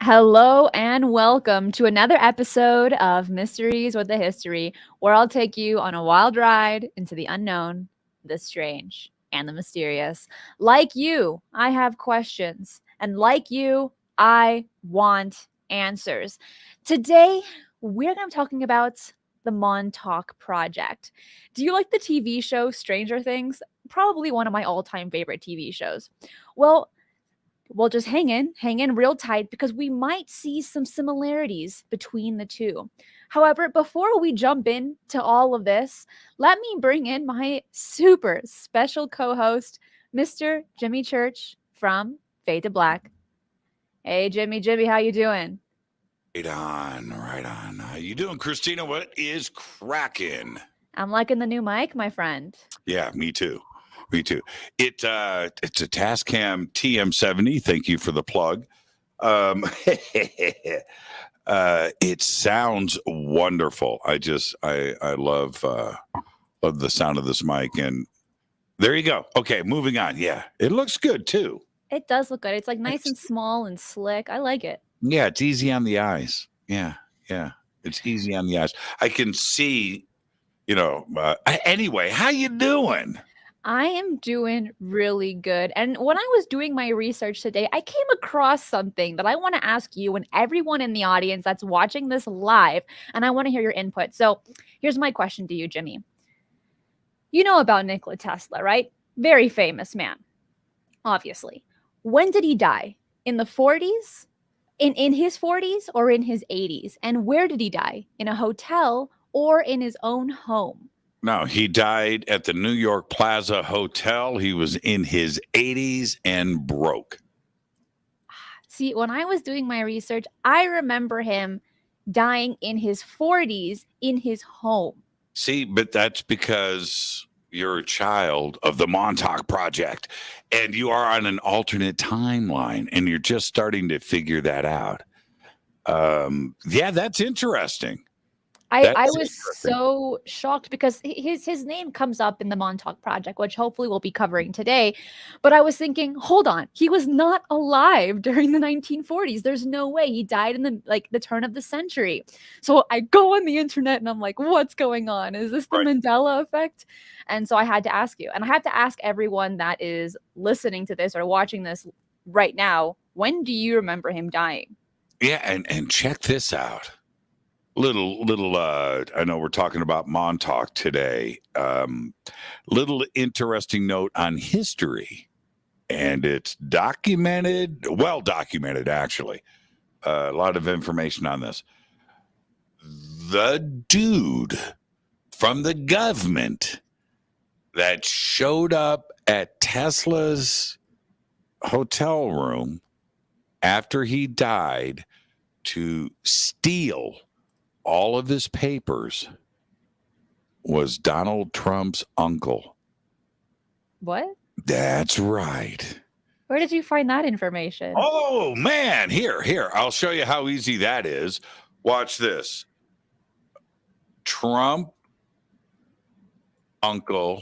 Hello and welcome to another episode of Mysteries with a History, where I'll take you on a wild ride into the unknown, the strange, and the mysterious. Like you, I have questions, and like you, I want answers. Today, we're going to be talking about the Montauk Project. Do you like the TV show Stranger Things? Probably one of my all-time favorite TV shows. Well, just hang in real tight because we might see some similarities between the two. However, before we jump into all of this, let me bring in my super special co-host, Mr. Jimmy Church from Fade to Black. Hey, Jimmy, how you doing? Right on, right on. How you doing, Christina? What is cracking? I'm liking the new mic, my friend. Yeah, me too. Me too. It's a Tascam TM70. Thank you for the plug. It sounds wonderful. I love the sound of this mic, and there you go. Okay, moving on. Yeah, it looks good too. It does look good. It's like nice and small and slick. I like it. Yeah, it's easy on the eyes. Yeah, it's easy on the eyes. I can see. Anyway, how you doing? I am doing really good. And when I was doing my research today, I came across something that I want to ask you and everyone in the audience that's watching this live, and I want to hear your input. So here's my question to you, Jimmy. You know about Nikola Tesla, right? Very famous man, obviously. When did he die? In the 40s? In his 40s or in his 80s? And where did he die? In a hotel or in his own home? No, he died at the New York Plaza Hotel. He was in his 80s and broke. See, when I was doing my research, I remember him dying in his 40s in his home. See, but that's because you're a child of the Montauk Project and you are on an alternate timeline and you're just starting to figure that out. Yeah, that's interesting. I was so shocked because his name comes up in the Montauk Project, which hopefully we'll be covering today. But I was thinking, hold on, he was not alive during the 1940s. There's no way he died in the turn of the century. So I go on the internet and I'm like, what's going on? Is this the Mandela effect? And so I had to ask you, and I had to ask everyone that is listening to this or watching this right now, when do you remember him dying? Yeah, and check this out. Little I know we're talking about Montauk today. Little interesting note on history, and it's well documented actually. A lot of information on this. The dude from the government that showed up at Tesla's hotel room after he died to steal all of his papers was Donald Trump's uncle. What? That's right. Where did you find that information? Oh, man. Here. I'll show you how easy that is. Watch this. Trump, uncle,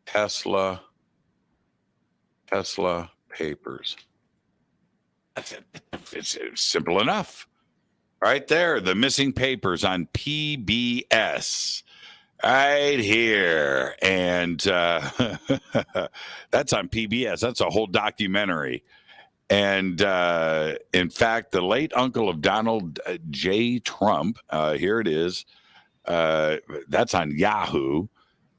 Tesla papers. It's simple enough. Right there, the missing papers on PBS. Right here. And that's on PBS. That's a whole documentary. And in fact, the late uncle of Donald J. Trump, here it is. That's on Yahoo.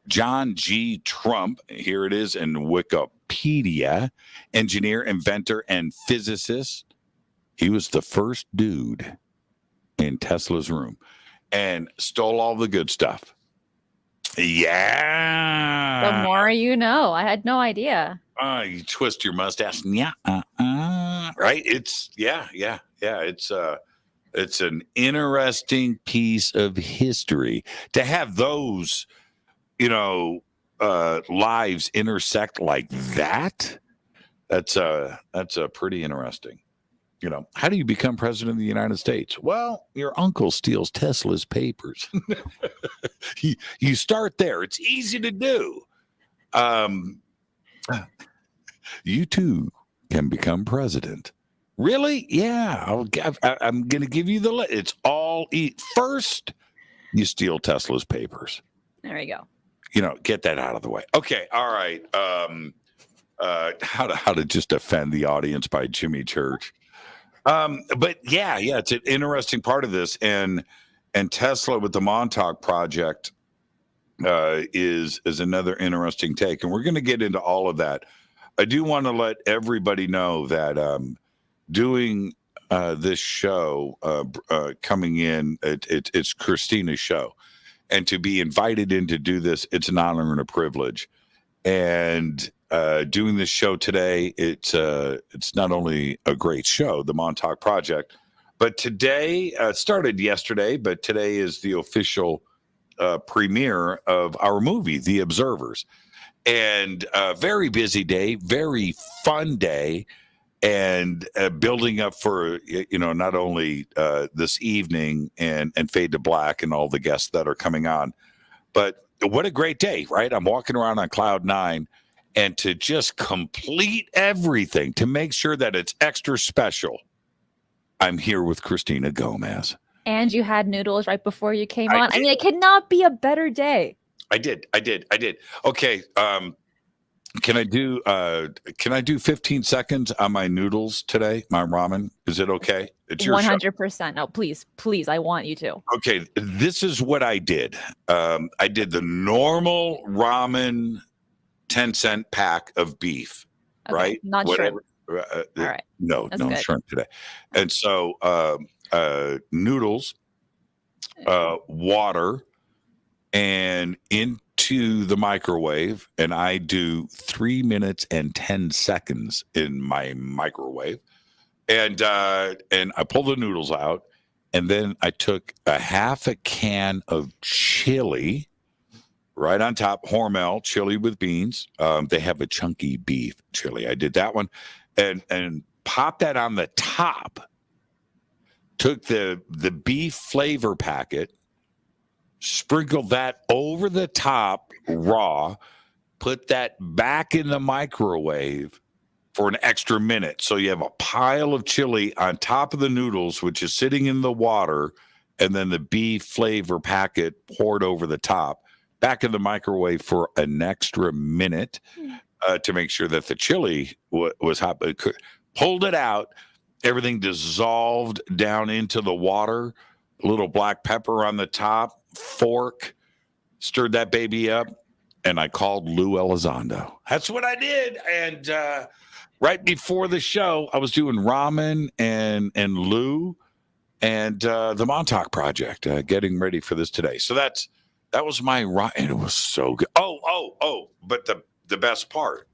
John G. Trump, here it is in Wikipedia. Engineer, inventor, and physicist. He was the first dude in Tesla's room and stole all the good stuff. Yeah. The more you know. I had no idea. You twist your mustache. Yeah. Right. It's yeah. It's an interesting piece of history to have those, lives intersect like that. That's pretty interesting. How do you become president of the United States? Well, your uncle steals Tesla's papers. You start there. It's easy to do. You too can become president Really? Yeah. I'm going to give you the list. It's all first. You steal Tesla's papers. There we go. Get that out of the way. Okay. All right. How to just offend the audience by Jimmy Church. But yeah, it's an interesting part of this, and Tesla with the Montauk project is another interesting take, and we're going to get into all of that. I do want to let everybody know that doing this show coming in, it's Christina's show, and to be invited in to do this, it's an honor and a privilege. And doing this show today, it's not only a great show, the Montauk Project, but today started yesterday, but today is the official premiere of our movie, The Observers, and a very busy day, very fun day, and building up for not only this evening and Fade to Black and all the guests that are coming on, but what a great day, right? I'm walking around on cloud nine, and to just complete everything, to make sure that it's extra special, I'm here with Christina Gomez. And you had noodles right before you came on. I mean, it could not be a better day. I did. Okay. Can I do 15 seconds on my noodles today? My ramen? Is it okay? It's your 100%. No, please, I want you to. Okay, this is what I did. I did the normal ramen 10-cent pack of beef, okay, right? Not shrimp. All right. No shrimp today. And so noodles, water, and into the microwave, and I do 3 minutes and 10 seconds in my microwave, and I pull the noodles out, and then I took a half a can of chili right on top, Hormel chili with beans. They have a chunky beef chili. I did that one, and popped that on the top. Took the beef flavor packet, sprinkled that over the top raw, put that back in the microwave for an extra minute. So you have a pile of chili on top of the noodles, which is sitting in the water, and then the beef flavor packet poured over the top, back in the microwave for an extra minute to make sure that the chili was hot. Pulled it out, everything dissolved down into the water, a little black pepper on the top, fork, stirred that baby up, and I called Lou Elizondo. That's what I did. And right before the show, I was doing ramen and Lou and the Montauk Project, getting ready for this today. So that was my and it was so good. Oh! But the best part,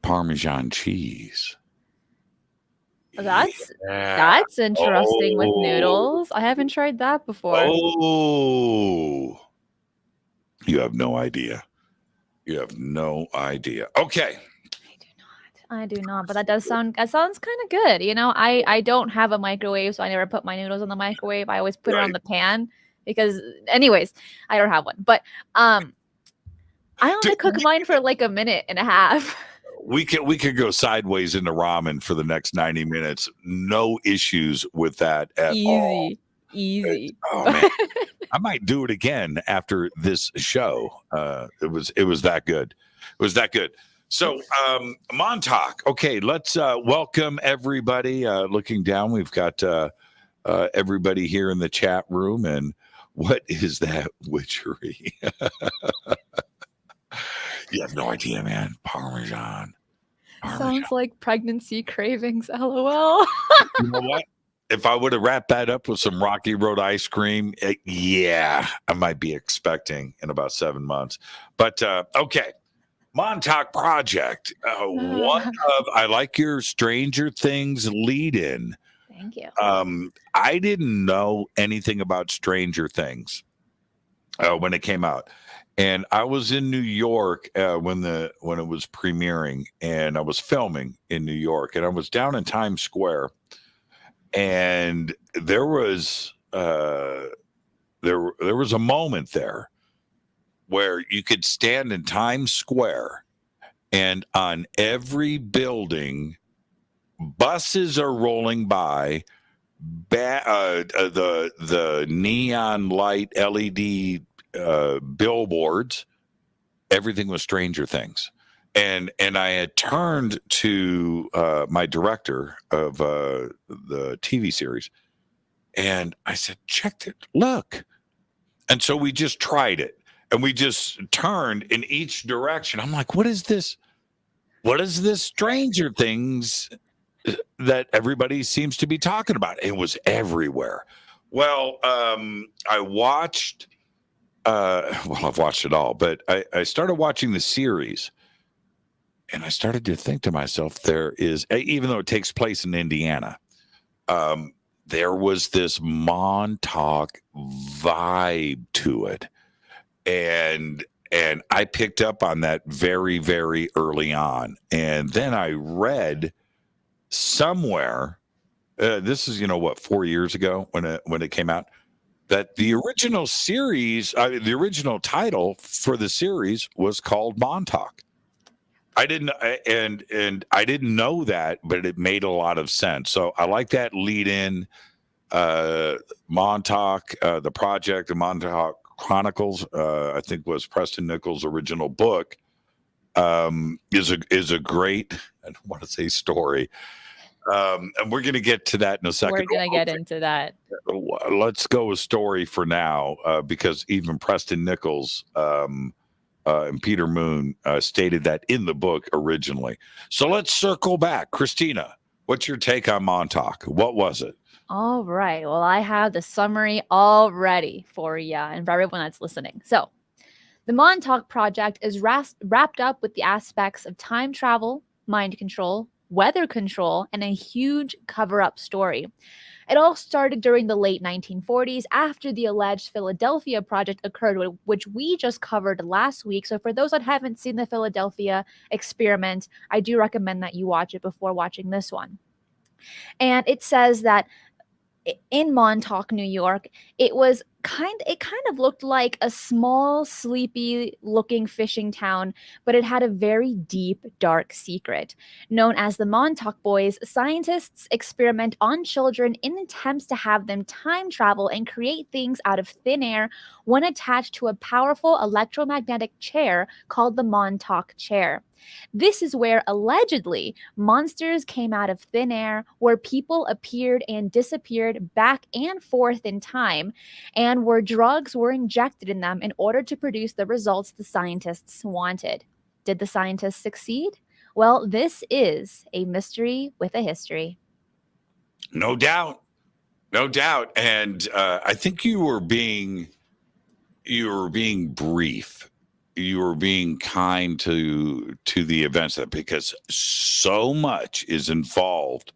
Parmesan cheese. That's interesting with noodles. I haven't tried that before. Oh, you have no idea. Okay. I do not, but that sounds kind of good. I don't have a microwave, so I never put my noodles in the microwave. I always put it on the pan because, anyways, I don't have one. But I only cook mine for like a minute and a half. We could go sideways into ramen for the next 90 minutes. No issues with that at all. Easy. Oh man, I might do it again after this show. It was that good. So Montauk. Okay, let's welcome everybody. Looking down, we've got everybody here in the chat room. And what is that witchery? You have no idea, man. Parmesan. Sounds like pregnancy cravings, LOL. You know what? If I would have wrapped that up with some Rocky Road ice cream, I might be expecting in about 7 months. But okay, Montauk Project. I like your Stranger Things lead-in. Thank you. I didn't know anything about Stranger Things when it came out. And I was in New York when it was premiering, and I was filming in New York, and I was down in Times Square, and there was a moment there where you could stand in Times Square, and on every building buses are rolling by, the neon light LED billboards. Everything was Stranger Things. And I had turned to my director of the TV series, and I said, check it, look. And so we just tried it, and we just turned in each direction. I'm like, what is this? What is this Stranger Things that everybody seems to be talking about? It was everywhere. Well, I watched, I've watched it all, but I started watching the series, and I started to think to myself, there is, even though it takes place in Indiana, there was this Montauk vibe to it. And I picked up on that very, very early on. And then I read somewhere, this is, 4 years ago when it came out, that the original series, the original title for the series was called Montauk. I didn't, and I didn't know that, but it made a lot of sense. So I like that lead in. Montauk, the project, the Montauk Chronicles, I think was Preston Nichols' original book, is a great, I don't want to say story, and we're going to get to that in a second. We're going to get into that. Let's go with story for now, because even Preston Nichols and Peter Moon stated that in the book originally. So let's circle back. Christina, what's your take on Montauk? What was it? All right. Well, I have the summary all ready for you and for everyone that's listening. So, the Montauk Project is wrapped up with the aspects of time travel, mind control, weather control, and a huge cover-up story. It all started during the late 1940s after the alleged Philadelphia Project occurred, which we just covered last week. So for those that haven't seen the Philadelphia experiment, I do recommend that you watch it before watching this one. And it says that in Montauk, New York, it kind of looked like a small, sleepy looking fishing town, but it had a very deep, dark secret. Known as the Montauk Boys, scientists experiment on children in attempts to have them time travel and create things out of thin air when attached to a powerful electromagnetic chair called the Montauk chair. This is where allegedly monsters came out of thin air, where people appeared and disappeared back and forth in time, and where drugs were injected in them in order to produce the results the scientists wanted. Did the scientists succeed? Well, this is a mystery with a history. No doubt. No doubt. And I think you were being brief. You were being kind to the events, because so much is involved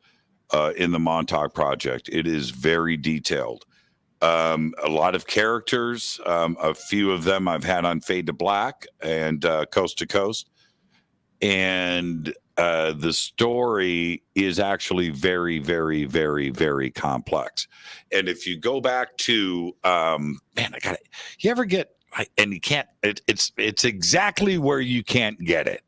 in the Montauk Project. It is very detailed. A lot of characters, a few of them I've had on Fade to Black and Coast to Coast. And the story is actually very, very, very, very complex. And if you go back to, you ever get, and you can't, it's exactly where you can't get it.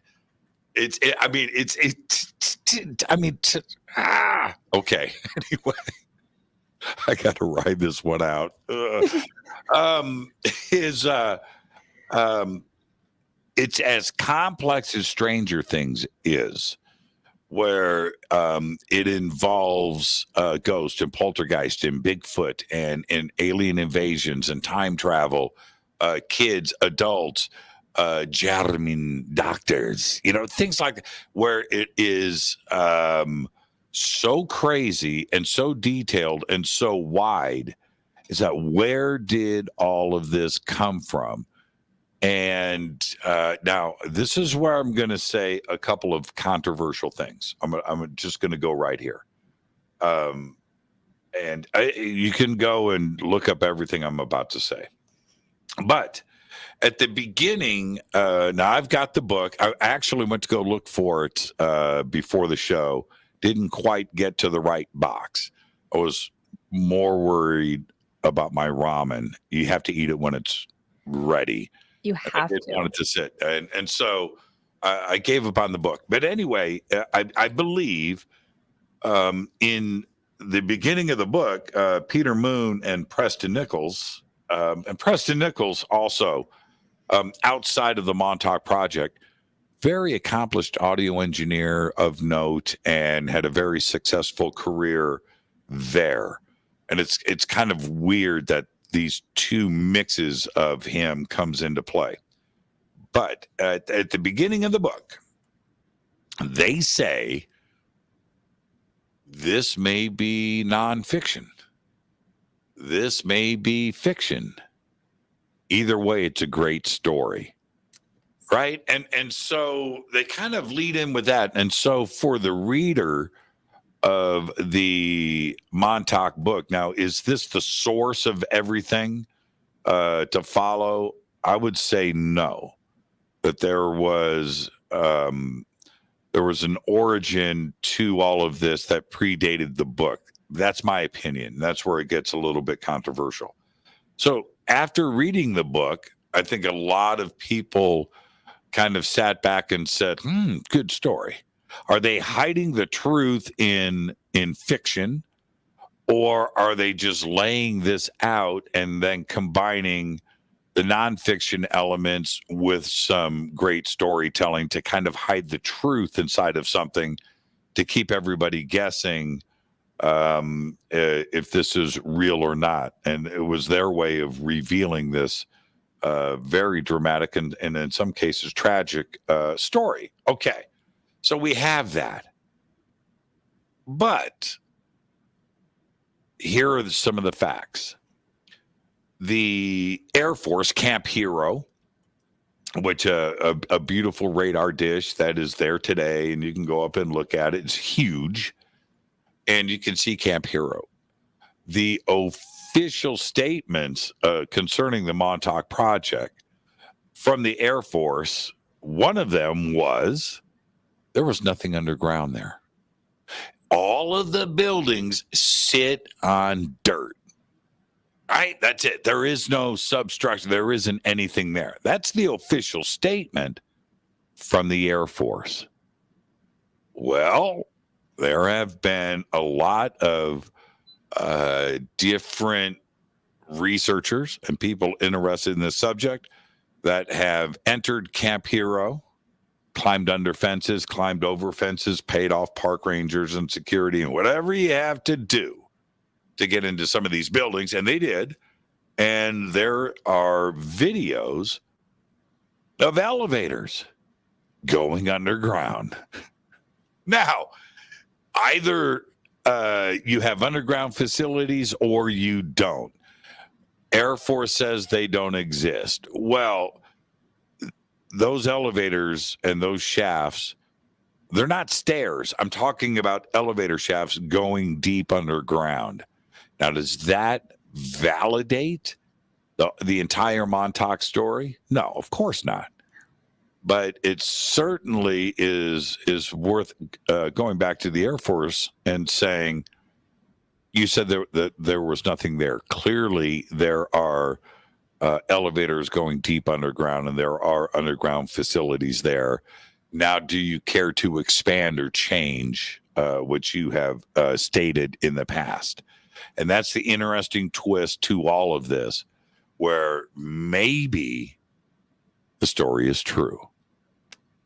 Okay. Anyway, I got to ride this one out. It's as complex as Stranger Things is, where it involves ghosts and poltergeist and Bigfoot and alien invasions and time travel, kids, adults, German doctors, things like that, where it is so crazy and so detailed and so wide. Is that where did all of this come from? And now this is where I'm going to say a couple of controversial things. I'm just going to go right here. And you can go and look up everything I'm about to say. But at the beginning, now I've got the book. I actually went to go look for it before the show. Didn't quite get to the right box. I was more worried about my ramen. You have to eat it when it's ready. You have to. I wanted to sit. And so I gave up on the book. But anyway, I believe In the beginning of the book, Peter Moon and Preston Nichols, and Preston Nichols also, outside of the Montauk Project, very accomplished audio engineer of note and had a very successful career there. And it's kind of weird that these two mixes of him comes into play. But at the beginning of the book, they say this may be nonfiction. This may be fiction. Either way, it's a great story. Right. And so they kind of lead in with that. And so for the reader of the Montauk book, now, is this the source of everything to follow? I would say no. That there was an origin to all of this that predated the book. That's my opinion. That's where it gets a little bit controversial. So after reading the book, I think a lot of people kind of sat back and said, good story. Are they hiding the truth in fiction, or are they just laying this out and then combining the nonfiction elements with some great storytelling to kind of hide the truth inside of something to keep everybody guessing if this is real or not? And it was their way of revealing this very dramatic and in some cases tragic story. Okay, so we have that. But here are some of the facts. The Air Force Camp Hero, which a beautiful radar dish that is there today, and you can go up and look at it. It's huge, and you can see Camp Hero. The official statements concerning the Montauk Project from the Air Force, one of them was there was nothing underground there. All of the buildings sit on dirt. Right? That's it. There is no substructure. There isn't anything there. That's the official statement from the Air Force. Well, there have been a lot of different researchers and people interested in this subject that have entered Camp Hero, climbed under fences, climbed over fences, paid off park rangers and security and whatever you have to do to get into some of these buildings, and they did. And there are videos of elevators going underground. Now, either you have underground facilities or you don't. Air Force says they don't exist. Well, those elevators and those shafts, they're not stairs. I'm talking about elevator shafts going deep underground. Now, does that validate the entire Montauk story? No, of course not. But it certainly is worth going back to the Air Force and saying, you said that there was nothing there. Clearly, there are elevators going deep underground, and there are underground facilities there. Now, do you care to expand or change what you have stated in the past? And that's the interesting twist to all of this, where maybe the story is true.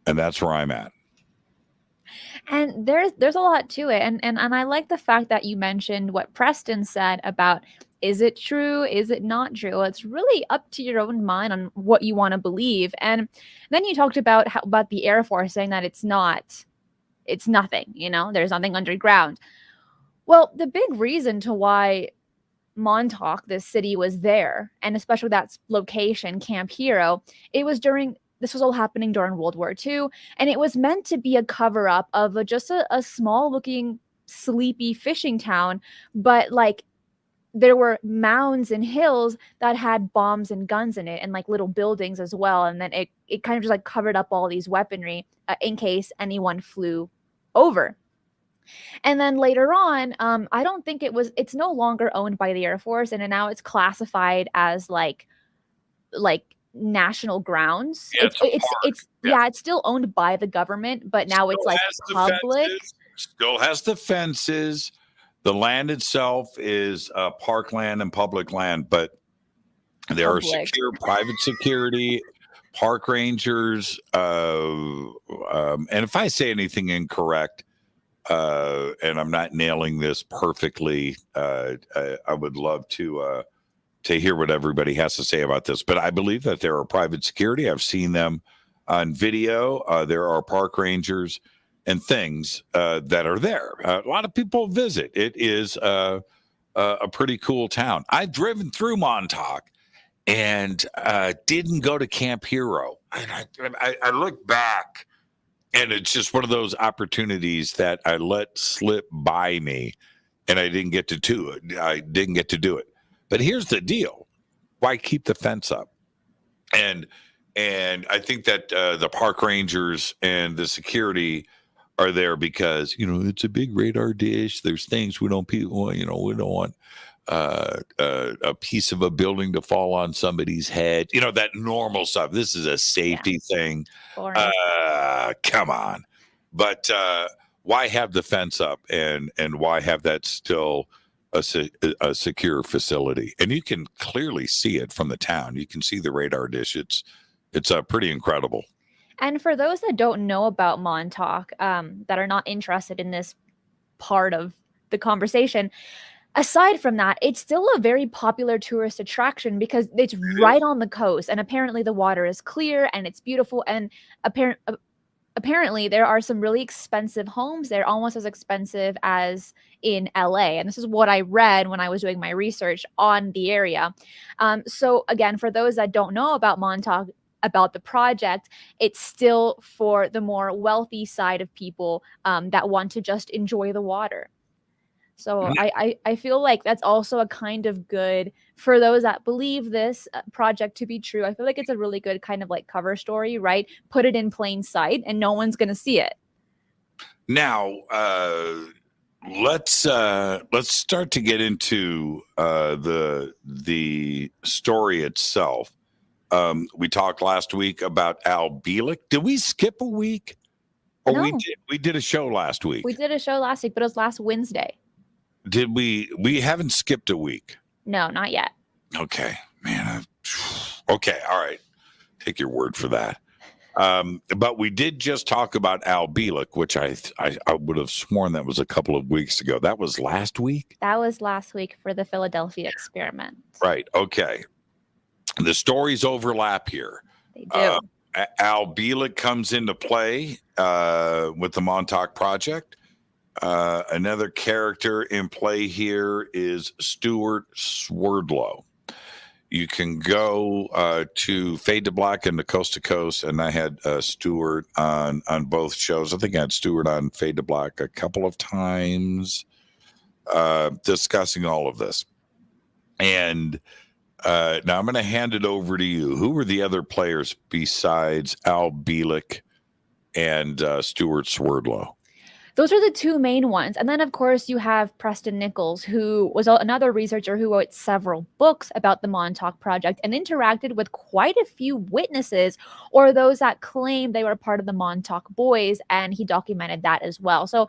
And that's where I'm at. And there's a lot to it. And I like the fact that you mentioned what Preston said about, is it true? Is it not true? It's really up to your own mind on what you want to believe. And then you talked about about the Air Force saying that it's nothing, there's nothing underground. Well, the big reason to why Montauk, this city, was there, and especially that location, Camp Hero, this was all happening during World War II, and it was meant to be a cover-up of just a small-looking, sleepy fishing town, but there were mounds and hills that had bombs and guns in it, and little buildings as well, and then it kind of just covered up all these weaponry in case anyone flew over. And then later on, I don't think it's no longer owned by the Air Force, and now it's classified as like national grounds. Yeah, It's still owned by the government, but now it's public. Still has the fences. The land itself is parkland and public land, but there are Public. secure private security, park rangers, and if I say anything incorrect, and I'm not nailing this perfectly, I would love to hear what everybody has to say about this. But I believe that there are private security. I've seen them on video. There are park rangers and things that are there. A lot of people visit. It is a pretty cool town. I've driven through Montauk and didn't go to Camp Hero. And I look back, and it's just one of those opportunities that I let slip by me, and I didn't get to do it. I didn't get to do it. But here's the deal: why keep the fence up? And I think that the park rangers and the security are there because it's a big radar dish. There's things we don't we don't want a piece of a building to fall on somebody's head. That normal stuff. This is a safety thing. Come on, but why have the fence up and why have that still a secure facility? And you can clearly see it from the town. You can see the radar dish. It's pretty incredible. And for those that don't know about Montauk, that are not interested in this part of the conversation, aside from that, it's still a very popular tourist attraction because it's right on the coast, and apparently the water is clear and it's beautiful. And apparently there are some really expensive homes there, almost as expensive as in LA. And this is what I read when I was doing my research on the area. So again, for those that don't know about Montauk, about the project, it's still for the more wealthy side of people that want to just enjoy the water. So I feel like that's also a kind of good for those that believe this project to be true. I feel like it's a really good kind of like cover story, right? Put it in plain sight and no one's going to see it. Now, let's start to get into the story itself. We talked last week about Al Bielek. Did we skip a week? Or No. we did a show last week. We did a show last week, but it was last Wednesday. Did we haven't skipped a week? No, not yet. Okay, man. Okay, all right. Take your word for that. But we did just talk about Al Bielek, which I would have sworn that was a couple of weeks ago. That was last week? That was last week for the Philadelphia experiment. Right. Okay. The stories overlap here. They do. Al Bielek comes into play with the Montauk Project. Another character in play here is Stuart Swerdlow. You can go to Fade to Black and to Coast to Coast, and I had Stuart on both shows. I think I had Stuart on Fade to Black a couple of times discussing all of this. And now I'm going to hand it over to you. Who were the other players besides Al Bielek and Stuart Swerdlow? Those are the two main ones. And then, of course, you have Preston Nichols, who was another researcher who wrote several books about the Montauk Project and interacted with quite a few witnesses or those that claim they were part of the Montauk Boys, and he documented that as well. So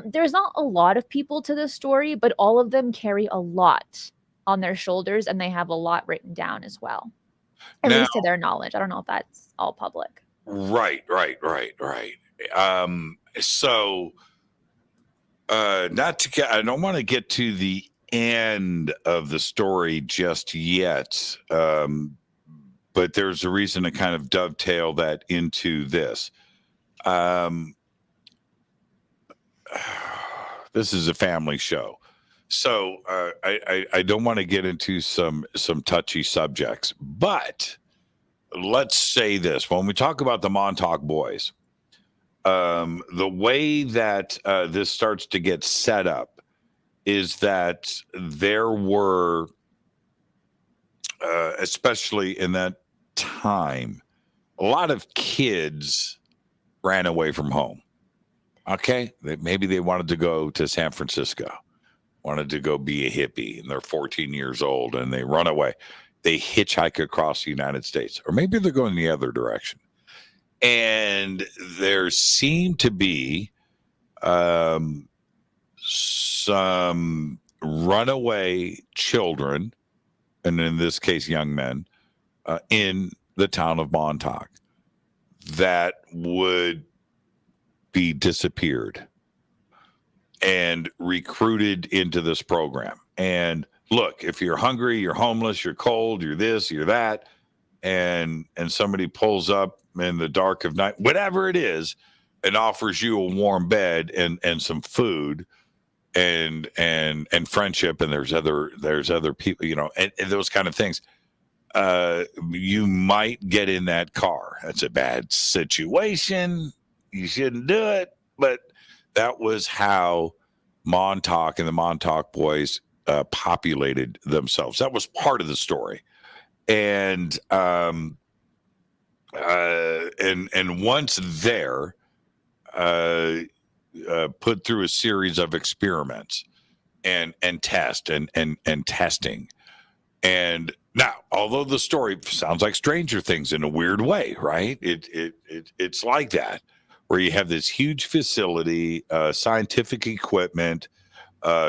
there's not a lot of people to this story, but all of them carry a lot on their shoulders, and they have a lot written down as well, at least to their knowledge. I don't know if that's all public. Right. So, I don't want to get to the end of the story just yet, but there's a reason to kind of dovetail that into this. This is a family show, so I don't want to get into some touchy subjects, but let's say this: when we talk about the Montauk Boys, the way that this starts to get set up is that there were, especially in that time, a lot of kids ran away from home. Okay, maybe they wanted to go to San Francisco, wanted to go be a hippie, and they're 14 years old, and they run away. They hitchhike across the United States, or maybe they're going the other direction. And there seemed to be um, some runaway children, and in this case, young men, in the town of Montauk that would be disappeared and recruited into this program. And look, if you're hungry, you're homeless, you're cold, you're this, you're that, and somebody pulls up in the dark of night, whatever it is, and offers you a warm bed and some food and friendship, and there's other people, and those kind of things, you might get in that car. That's a bad situation. You shouldn't do it. But that was how Montauk and the Montauk boys populated themselves. That was part of the story. And once there, put through a series of experiments and testing. And now, although the story sounds like Stranger Things in a weird way, right? It's like that, where you have this huge facility, scientific equipment,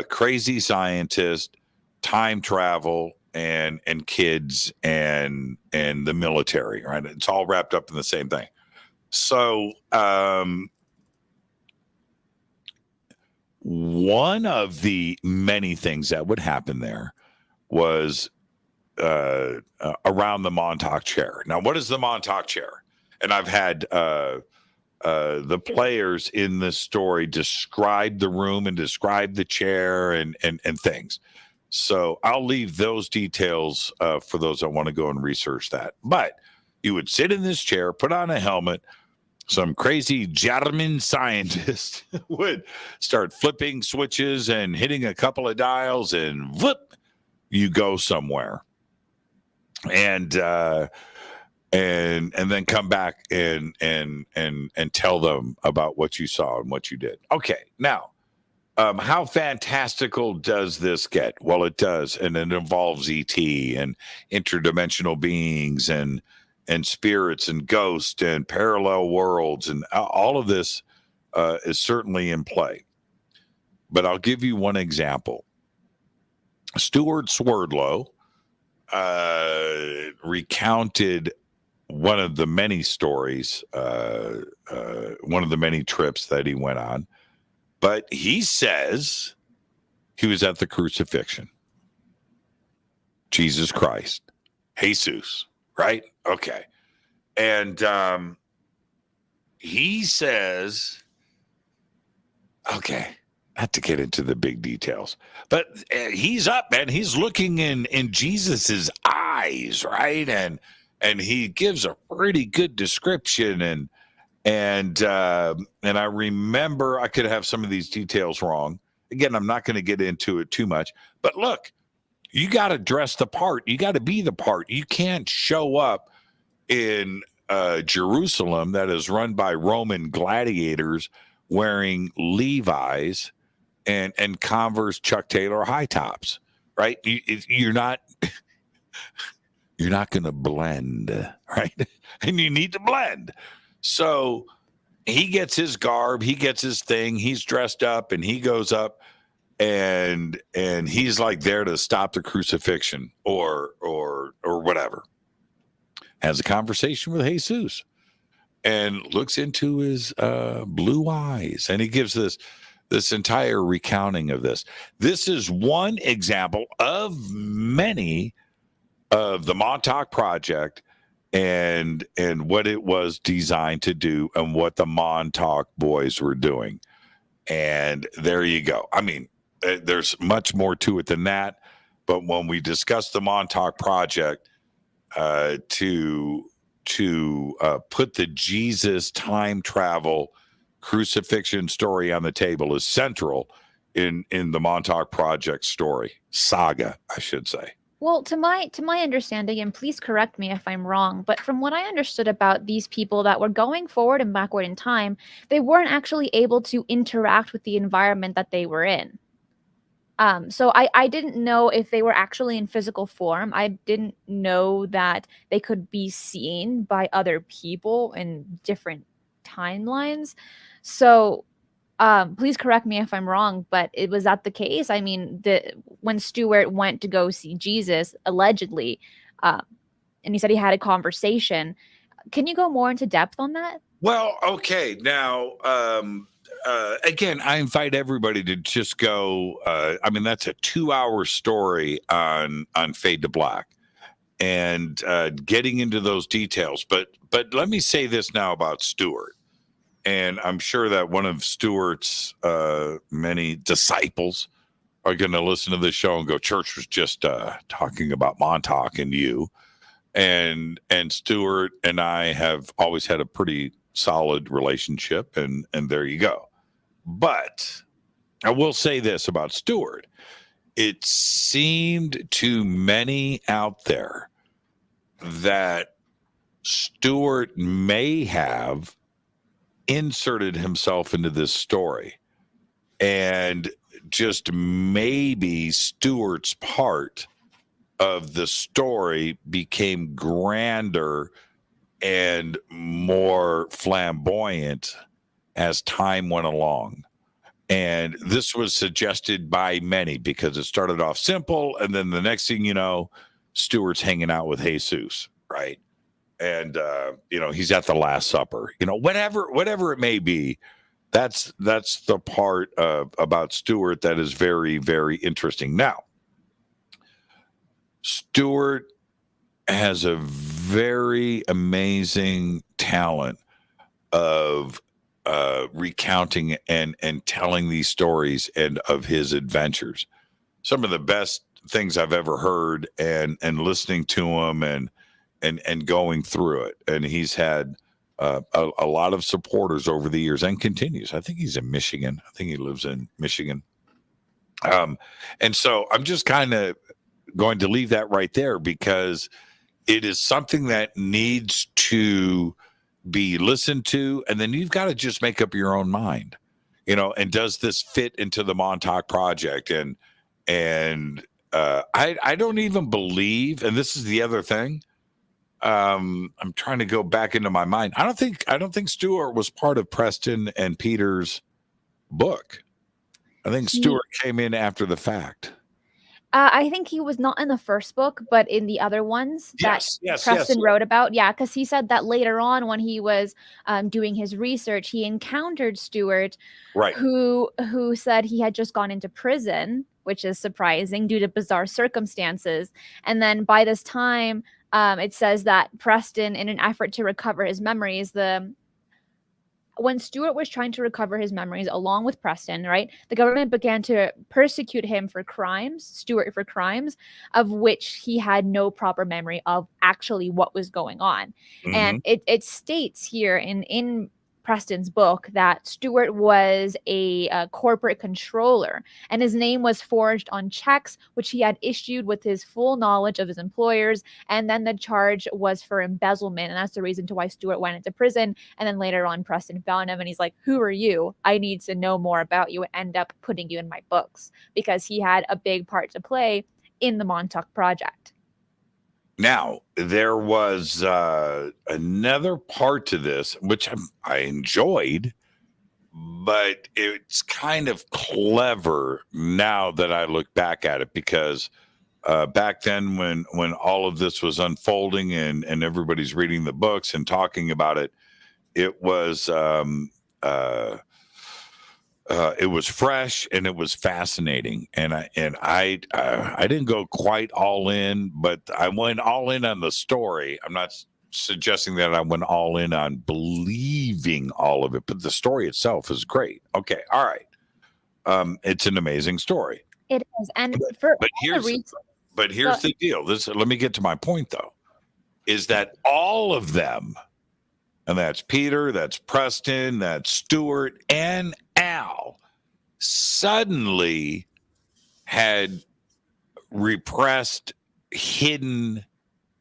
crazy scientist, time travel, and kids and the military, right? It's all wrapped up in the same thing. So one of the many things that would happen there was around the Montauk chair. Now, what is the Montauk chair? And I've had the players in this story describe the room and describe the chair and things. So I'll leave those details for those that want to go and research that. But you would sit in this chair, put on a helmet. Some crazy German scientist would start flipping switches and hitting a couple of dials, and whoop, you go somewhere. And then come back and tell them about what you saw and what you did. Okay, now, how fantastical does this get? Well, it does, and it involves ET and interdimensional beings and spirits and ghosts and parallel worlds, and all of this is certainly in play. But I'll give you one example. Stuart Swerdlow recounted one of the many stories, one of the many trips that he went on. But he says he was at the crucifixion. Jesus Christ. Jesus, right? Okay. And he says, okay, not to get into the big details, but he's up and he's looking in Jesus's eyes, right? And he gives a pretty good description, and I remember, I could have some of these details wrong. Again, I'm not going to get into it too much, but look, you got to dress the part. You got to be the part. You can't show up in Jerusalem that is run by Roman gladiators wearing Levi's and Converse Chuck Taylor high tops, right? You're not going to blend, right? And you need to blend. So he gets his garb, he gets his thing, he's dressed up, and he goes up, and he's like there to stop the crucifixion or whatever. Has a conversation with Jesus and looks into his blue eyes, and he gives this entire recounting of this. This is one example of many of the Montauk Project and what it was designed to do and what the Montauk boys were doing. And there you go. I mean, there's much more to it than that. But when we discuss the Montauk Project, to put the Jesus time travel crucifixion story on the table is central in the Montauk Project story, saga, I should say. Well, to my understanding, and please correct me if I'm wrong, but from what I understood about these people that were going forward and backward in time, they weren't actually able to interact with the environment that they were in. So I didn't know if they were actually in physical form. I didn't know that they could be seen by other people in different timelines. So Please correct me if I'm wrong, but was that the case? I mean, when Stuart went to go see Jesus, allegedly, uh, and he said he had a conversation. Can you go more into depth on that? Well, okay. Now, again, I invite everybody to just go. I mean, that's a 2-hour story on Fade to Black, and getting into those details. But let me say this now about Stuart, and I'm sure that one of Stuart's many disciples are going to listen to this show and go, "Church was just talking about Montauk and you." And Stuart and I have always had a pretty solid relationship, and there you go. But I will say this about Stuart: it seemed to many out there that Stuart may have inserted himself into this story, and just maybe Stuart's part of the story became grander and more flamboyant as time went along. And this was suggested by many because it started off simple, and then the next thing you know, Stuart's hanging out with Jesus, right? And he's at the Last Supper, whatever it may be. That's the part about Stuart that is very, very interesting. Now, Stuart has a very amazing talent of recounting and telling these stories and of his adventures. Some of the best things I've ever heard, and listening to him and going through it. And he's had a lot of supporters over the years, and continues. I think he's in Michigan. I think he lives in Michigan. And so I'm just kind of going to leave that right there, because it is something that needs to be listened to, and then you've got to just make up your own mind, and does this fit into the Montauk project? And I don't even believe, and this is the other thing, I'm trying to go back into my mind. I don't think Stuart was part of Preston and Peter's book. I think Stuart came in after the fact. I think he was not in the first book, but in the other ones that Preston wrote about. Yeah, because he said that later on, when he was doing his research, he encountered Stuart, right, who said he had just gone into prison, which is surprising due to bizarre circumstances. And then by this time, it says that Preston, in an effort to recover his memories, when Stuart was trying to recover his memories along with Preston, right, the government began to persecute him for Stuart for crimes of which he had no proper memory of actually what was going on. Mm-hmm. And it states here in Preston's book that Stuart was a corporate controller, and his name was forged on checks which he had issued with his full knowledge of his employers. And then the charge was for embezzlement, and that's the reason to why Stuart went into prison. And then later on, Preston found him, and he's like, "Who are you? I need to know more about you," and end up putting you in my books, because he had a big part to play in the Montauk project. Now, there was another part to this, which I enjoyed, but it's kind of clever now that I look back at it, because back then when all of this was unfolding and everybody's reading the books and talking about it, it was fresh and it was fascinating, and I didn't go quite all in, but I went all in on the story. I'm not suggesting that I went all in on believing all of it, but the story itself is great. Okay, all right. It's an amazing story. It is, and but here's the deal. Let me get to my point, though, is that all of them, and that's Peter, that's Preston, that's Stuart, and Al, suddenly had repressed, hidden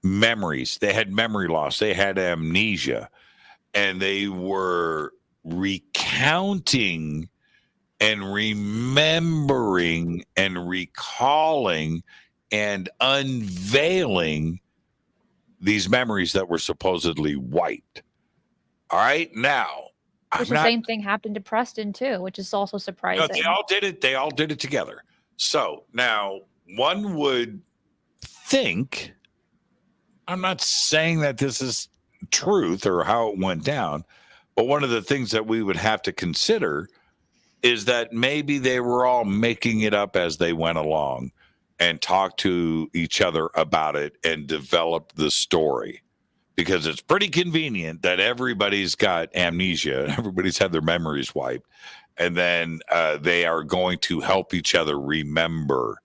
memories. They had memory loss. They had amnesia. And they were recounting and remembering and recalling and unveiling these memories that were supposedly wiped. All right. Now, I'm Which the not. same thing happened to Preston too, which is also No, they surprising. all did it. They all did it together. So now one would think. I'm not saying that this is truth or how it went down, but one of the things that we would have to consider is that maybe they were all making it up as they went along and talked to each other about it and developed the story, because it's pretty convenient that everybody's got amnesia, everybody's had their memories wiped, and then they are going to help each other remember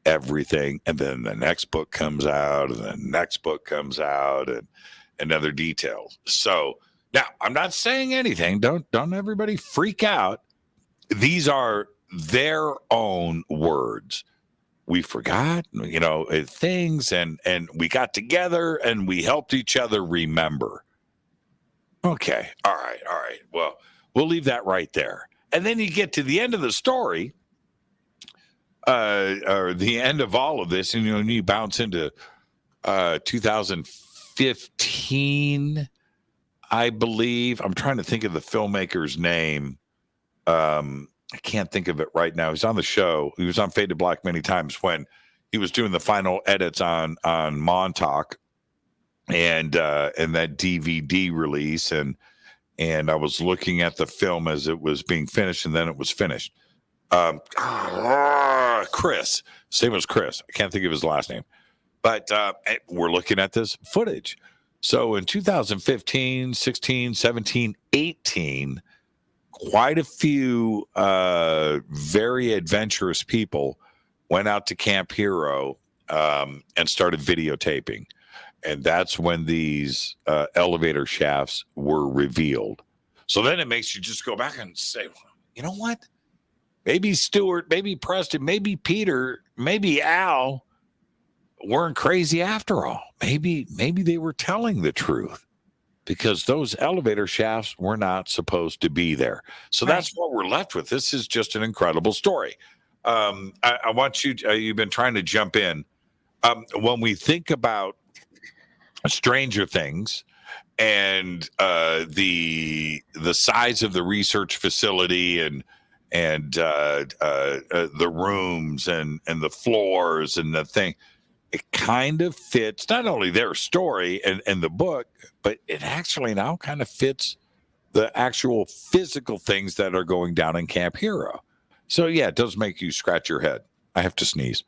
everything, and then the next book comes out and the next book comes out and other details. So now I'm not saying anything, don't everybody freak out. These are their own words. We forgot, things, and we got together and we helped each other remember. Okay, all right, well, we'll leave that right there. And then you get to the end of the story, or the end of all of this, and you bounce into 2015, I believe. I'm trying to think of the filmmaker's name. I can't think of it right now. He's on the show. He was on Fade to Black many times when he was doing the final edits on MONTAUK and that DVD release, and I was looking at the film as it was being finished, and then it was finished. Chris, same as Chris. I can't think of his last name, but we're looking at this footage. So in 2015, 16, 17, 18, quite a few very adventurous people went out to Camp Hero and started videotaping. And that's when these elevator shafts were revealed. So then it makes you just go back and say, you know what? Maybe Stuart, maybe Preston, maybe Peter, maybe Al weren't crazy after all. Maybe they were telling the truth, because those elevator shafts were not supposed to be there. So Right. that's what we're left with. This is just an incredible story. I want you to, you've been trying to jump in. When we think about Stranger Things and the size of the research facility and the rooms and the floors and the thing, it kind of fits not only their story and the book, but it actually now kind of fits the actual physical things that are going down in Camp Hero. So yeah, it does make you scratch your head. I have to sneeze.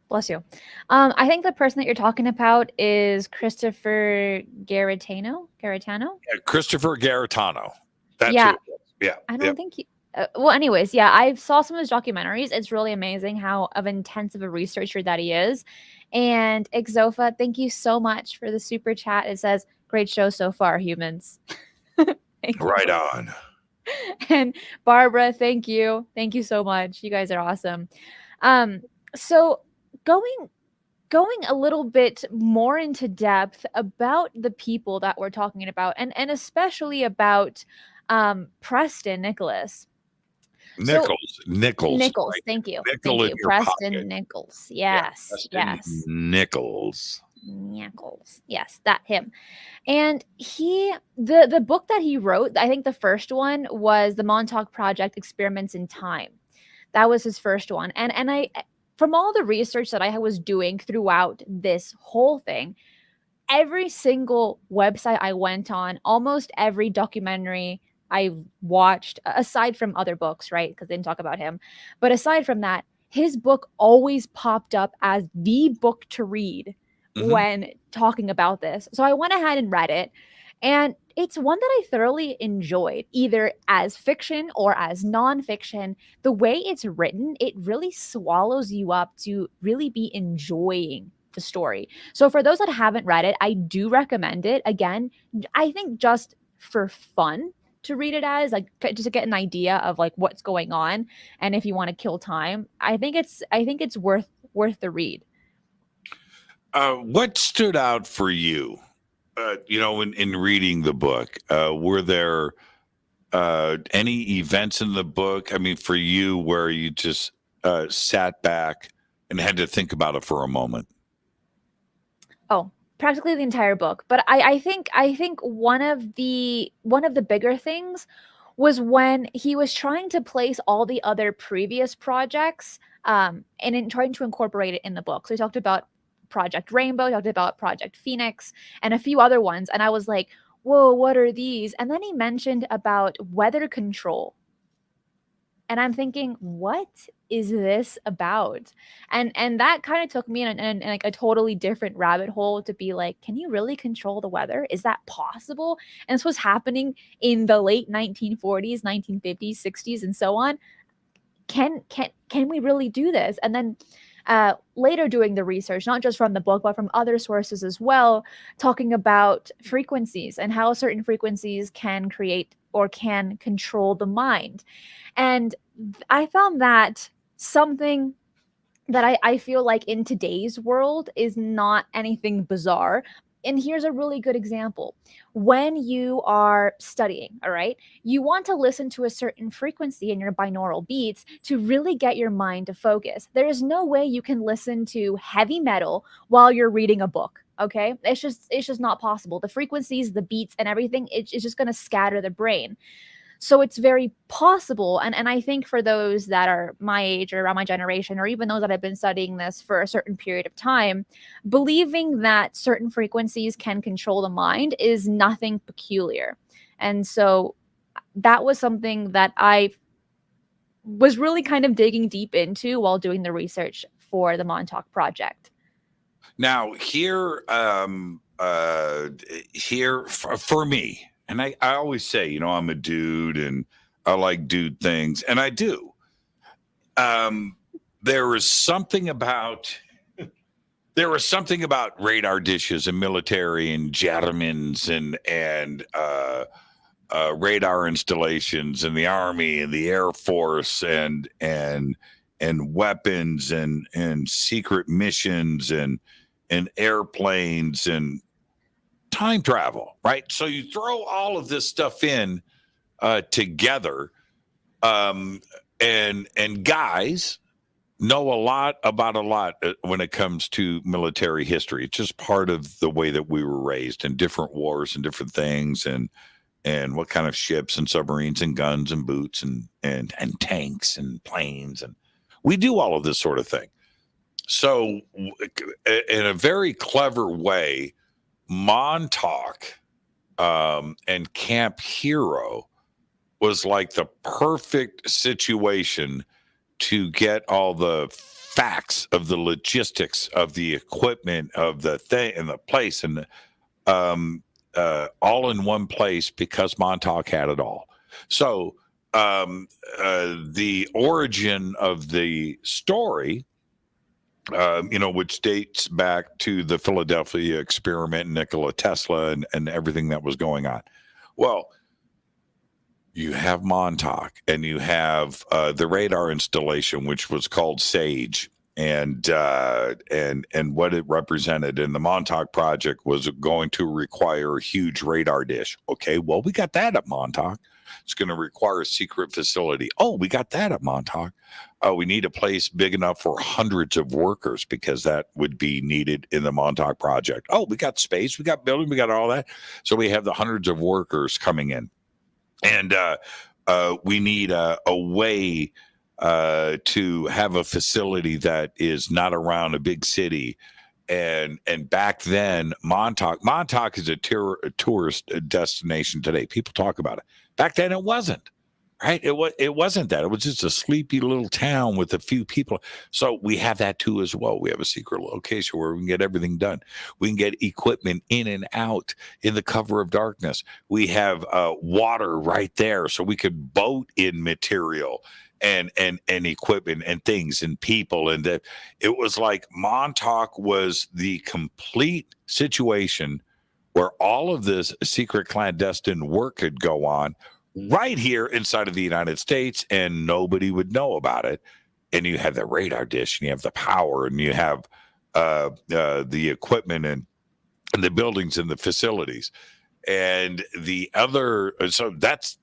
Bless you. I think the person that you're talking about is Christopher Garetano. Garetano? Yeah, Christopher Garetano. That's Yeah. who it is. Yeah. I don't think he. Well, anyways, yeah, I saw some of his documentaries. It's really amazing how of intensive a researcher that he is. And Exofa, thank you so much for the super chat. It says, "Great show so far, humans." Thank you. Right on. And Barbara, thank you. Thank you so much. You guys are awesome. So going a little bit more into depth about the people that we're talking about, and especially about Preston Nicholas. Nichols. Nichols, Right? thank you. Nickel Thank in you. your Preston pocket. Nichols. Yeah, Yes. Preston Yes. Nichols. Nichols. Yes, that him. And the book that he wrote, I think the first one was the Montauk Project Experiments in Time. That was his first one. And I, from all the research that I was doing throughout this whole thing, every single website I went on, almost every documentary I watched, aside from other books, right? Because they didn't talk about him. But aside from that, his book always popped up as the book to read when talking about this. So I went ahead and read it. And it's one that I thoroughly enjoyed, either as fiction or as nonfiction. The way it's written, it really swallows you up to really be enjoying the story. So for those that haven't read it, I do recommend it. Again, I think just for fun to read it as, like, just to get an idea of like what's going on, and if you want to kill time, I think it's worth the read. What stood out for you, in reading the book? Were there any events in the book, I mean, for you, where you just sat back and had to think about it for a moment? Oh, practically the entire book. But I think one of the bigger things was when he was trying to place all the other previous projects and in trying to incorporate it in the book. So he talked about Project Rainbow, talked about Project Phoenix, and a few other ones. And I was like, whoa, what are these? And then he mentioned about weather control. And I'm thinking, what is this about? And that kind of took me in like a totally different rabbit hole to be like, can you really control the weather? Is that possible? And this was happening in the late 1940s, 1950s, 60s, and so on. Can we really do this? And then later doing the research, not just from the book, but from other sources as well, talking about frequencies and how certain frequencies can create or can control the mind. And I found that something that I feel like in today's world is not anything bizarre. And here's a really good example. When you are studying, all right, you want to listen to a certain frequency in your binaural beats to really get your mind to focus. There is no way you can listen to heavy metal while you're reading a book. Okay, it's just not possible. The frequencies, the beats, and everything, it's just going to scatter the brain. So it's very possible. And I think for those that are my age or around my generation, or even those that have been studying this for a certain period of time, believing that certain frequencies can control the mind is nothing peculiar. And so that was something that I was really kind of digging deep into while doing the research for the MONTAUK project. Now here for me, and I always say, I'm a dude and I like dude things, and I do. There is something about radar dishes and military and Germans and radar installations and the Army and the Air Force and weapons and secret missions and airplanes and time travel, right? So you throw all of this stuff in together, and guys know a lot about a lot when it comes to military history. It's just part of the way that we were raised in different wars and different things, and what kind of ships and submarines and guns and boots and tanks and planes, and we do all of this sort of thing. So, in a very clever way, Montauk and Camp Hero was like the perfect situation to get all the facts of the logistics of the equipment of the thing and the place and all in one place because Montauk had it all. So the origin of the story, which dates back to the Philadelphia experiment, Nikola Tesla, and everything that was going on. Well, you have Montauk, and you have the radar installation, which was called SAGE, and what it represented. And the Montauk project was going to require a huge radar dish. Okay, well, we got that at Montauk. It's going to require a secret facility. Oh, we got that at Montauk. We need a place big enough for hundreds of workers because that would be needed in the Montauk project. Oh, we got space, we got building, we got all that. So we have the hundreds of workers coming in. And we need a way to have a facility that is not around a big city. And back then, Montauk is a tourist destination today. People talk about it. Back then, it wasn't. Right? It wasn't that. It was just a sleepy little town with a few people. So we have that too as well. We have a secret location where we can get everything done. We can get equipment in and out in the cover of darkness. We have water right there, so we could boat in material and equipment and things and people. And that it was like Montauk was the complete situation where all of this secret clandestine work could go on right here inside of the United States, and nobody would know about it. And you have the radar dish, and you have the power, and you have the equipment and the buildings and the facilities, and the other. So that's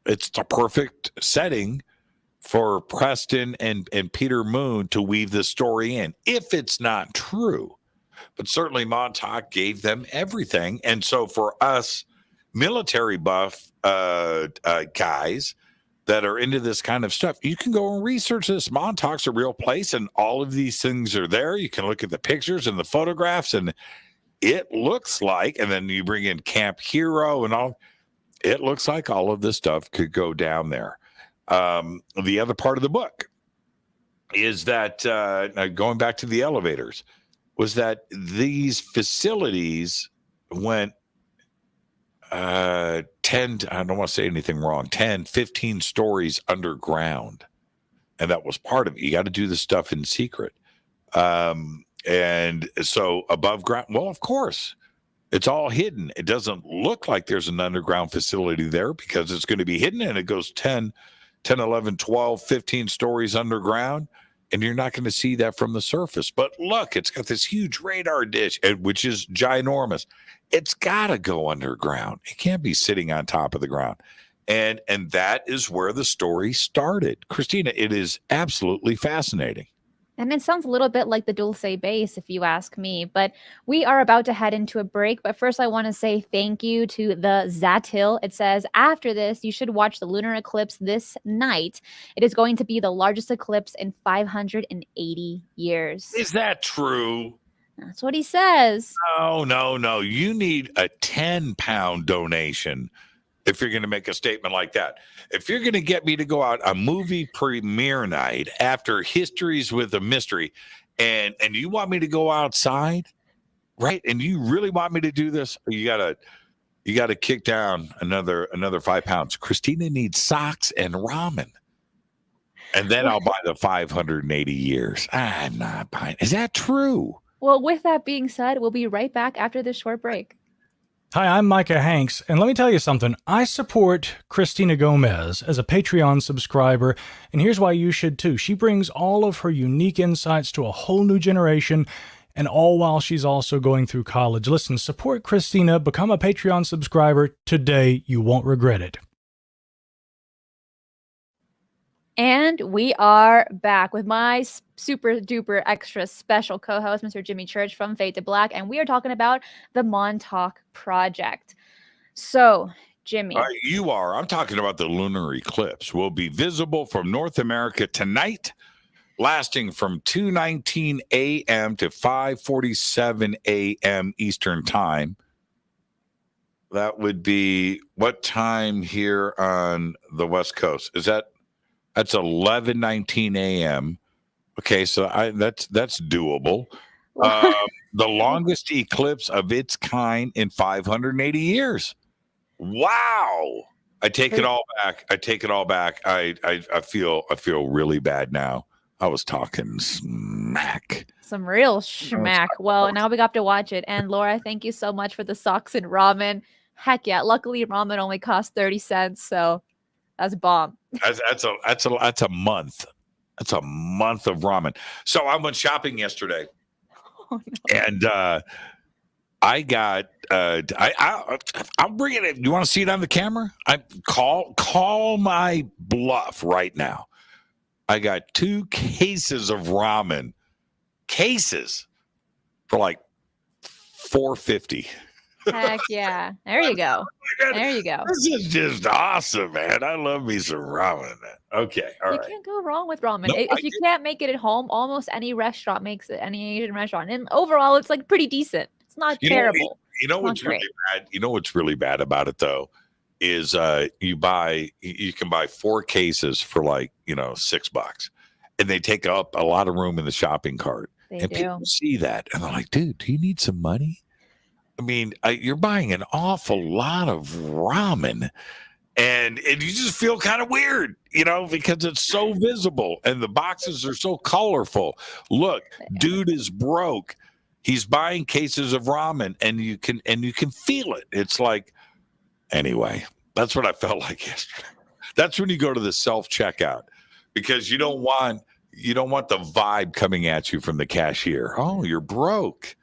it's the perfect setting for Preston and Peter Moon to weave the story in, if it's not true. But certainly Montauk gave them everything, and so for us military buff guys that are into this kind of stuff. You can go and research this. Montauk's a real place, and all of these things are there. You can look at the pictures and the photographs, and it looks like, and then you bring in Camp Hero and all, it looks like all of this stuff could go down there. The other part of the book is that, going back to the elevators, was that these facilities went 10, I don't want to say anything wrong, 10, 15 stories underground. And that was part of it. You got to do this stuff in secret. And so above ground, well, of course, it's all hidden. It doesn't look like there's an underground facility there because it's going to be hidden, and it goes 10, 11, 12, 15 stories underground. And you're not going to see that from the surface. But look, it's got this huge radar dish, which is ginormous. It's got to go underground. It can't be sitting on top of the ground. And that is where the story started. Christina, it is absolutely fascinating. And it sounds a little bit like the Dulce base, if you ask me. But we are about to head into a break. But first, I want to say thank you to the Zatil. It says, after this, you should watch the lunar eclipse this night. It is going to be the largest eclipse in 580 years. Is that true? That's what he says. No. You need a 10-pound donation if you're going to make a statement like that. If you're going to get me to go out a movie premiere night after Histories with a Mystery, and you want me to go outside, right? And you really want me to do this, you gotta kick down another 5 pounds. Christina needs socks and ramen. And then I'll buy the 580 years. I'm not buying. Is that true? Well, with that being said, we'll be right back after this short break. Hi, I'm Micah Hanks, and let me tell you something. I support Christina Gomez as a Patreon subscriber, and here's why you should too. She brings all of her unique insights to a whole new generation, and all while she's also going through college. Listen, support Christina, become a Patreon subscriber today. You won't regret it. And we are back with my super duper extra special co-host, Mr. Jimmy Church from Fade to Black, and we are talking about the MONTAUK project. So, Jimmy. You are. I'm talking about the lunar eclipse. Will be visible from North America tonight, lasting from 2:19 a.m. to 5:47 a.m. Eastern Time. That would be what time here on the West Coast? That's 11:19 a.m. Okay, so that's doable. The longest eclipse of its kind in 580 years. Wow! I take it all back. I feel really bad now. I was talking smack. Some real schmack. Well, now we got to watch it. And Laura, thank you so much for the socks and ramen. Heck yeah! Luckily, ramen only costs 30 cents, so that's bomb. That's a month. That's a month of ramen. So I went shopping yesterday, and I got. I'm bringing it. You want to see it on the camera? I call my bluff right now. I got 2 cases of ramen, for like $4.50. Heck yeah. There you go. There you go. This is just awesome, man. I love me some ramen. Okay. All right. You can't go wrong with ramen. No, if you can't make it at home, almost any restaurant makes it, any Asian restaurant. And overall, it's like pretty decent. It's not terrible. You know what's really bad? You know what's really bad about it, though, is you can buy 4 cases for like, $6. And they take up a lot of room in the shopping cart. And people see that. And they're like, dude, do you need some money? I mean, you're buying an awful lot of ramen, and you just feel kind of weird, because it's so visible and the boxes are so colorful. Look, dude is broke. He's buying cases of ramen, and you can feel it. It's like, anyway, that's what I felt like yesterday. That's when you go to the self-checkout, because you don't want the vibe coming at you from the cashier. Oh, you're broke.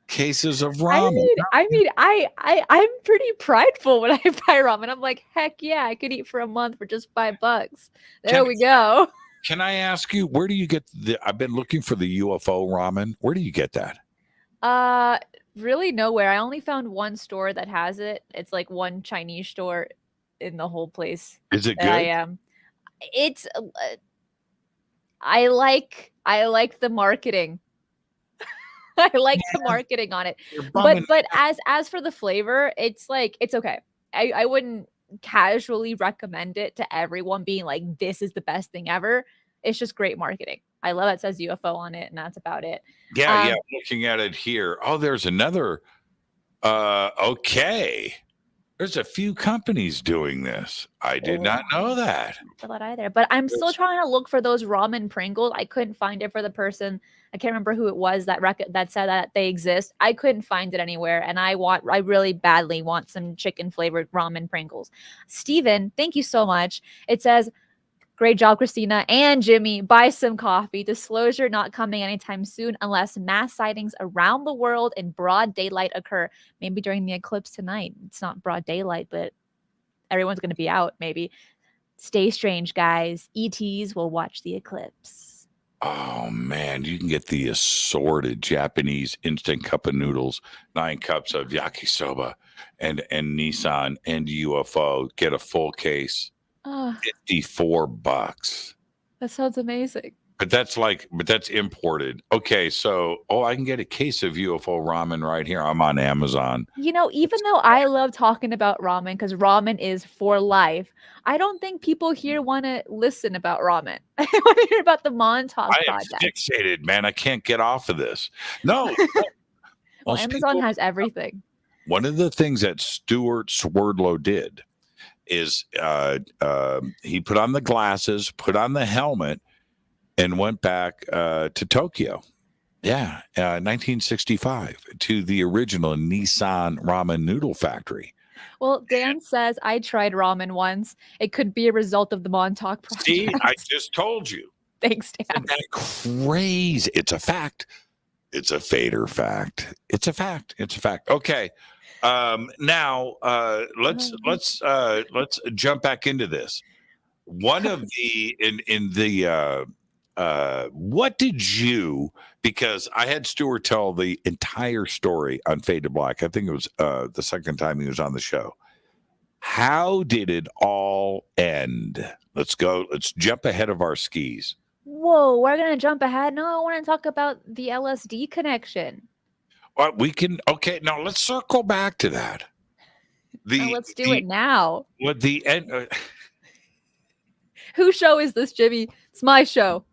Cases of ramen. I'm pretty prideful when I buy ramen. I'm like, heck yeah, I could eat for a month for just $5. There we go. Can I ask you, where do you get I've been looking for the UFO ramen. Where do you get that? really nowhere. I only found one store that has it. It's like one Chinese store in the whole place Is it that I good? am. It's I like the marketing. I like the marketing on it. You're bumming. But as for the flavor, it's like it's okay. I wouldn't casually recommend it to everyone being like this is the best thing ever. It's just great marketing. I love it says UFO on it and that's about it. Yeah, yeah. Um Looking at it here. Oh, there's another. Okay. There's a few companies doing this. I did not know that. for that either. But I'm still There's- trying to look for those ramen Pringles. I couldn't find it for the person. I can't remember who it was that that said that they exist. I couldn't find it anywhere, and I really badly want some chicken flavored ramen Pringles. Steven, thank you so much. It says, great job, Christina and Jimmy. Buy some coffee. Disclosure not coming anytime soon unless mass sightings around the world in broad daylight occur. Maybe during the eclipse tonight. It's not broad daylight, but everyone's going to be out, maybe. Stay strange, guys. ETs will watch the eclipse. Oh man, you can get the assorted Japanese instant cup of noodles, 9 cups of yakisoba, and Nissan and UFO. Get a full case, Oh, $54. that sounds amazing. But that's imported. Okay, so I can get a case of UFO ramen right here. I'm on Amazon. You know, even though I love talking about ramen because ramen is for life, I don't think people here want to listen about ramen. I want to hear about the Montauk I am project. fixated, man. I can't get off of this. No. Well, most Amazon people- has everything. One of the things that Stuart Swerdlow did is he put on the glasses, put on the helmet, and went back to Tokyo. Yeah, 1965 to the original Nissan ramen noodle factory. Well, Dan says I tried ramen once. It could be a result of the Montauk project. See, I just told you. Thanks, Dan. Isn't that crazy? It's a fact. It's a Fader fact. It's a fact. It's a fact. Okay. Now let's jump back into this. One of the in the what did you, because I had Stuart tell the entire story on Fade to Black. I think it was the second time he was on the show. How did it all end? Let's jump ahead of our skis. Whoa, we're going to jump ahead. No, I want to talk about the LSD connection. Well, we can. Okay, now let's circle back to that. Let's do it now. What the end? Whose show is this, Jimmy? It's my show.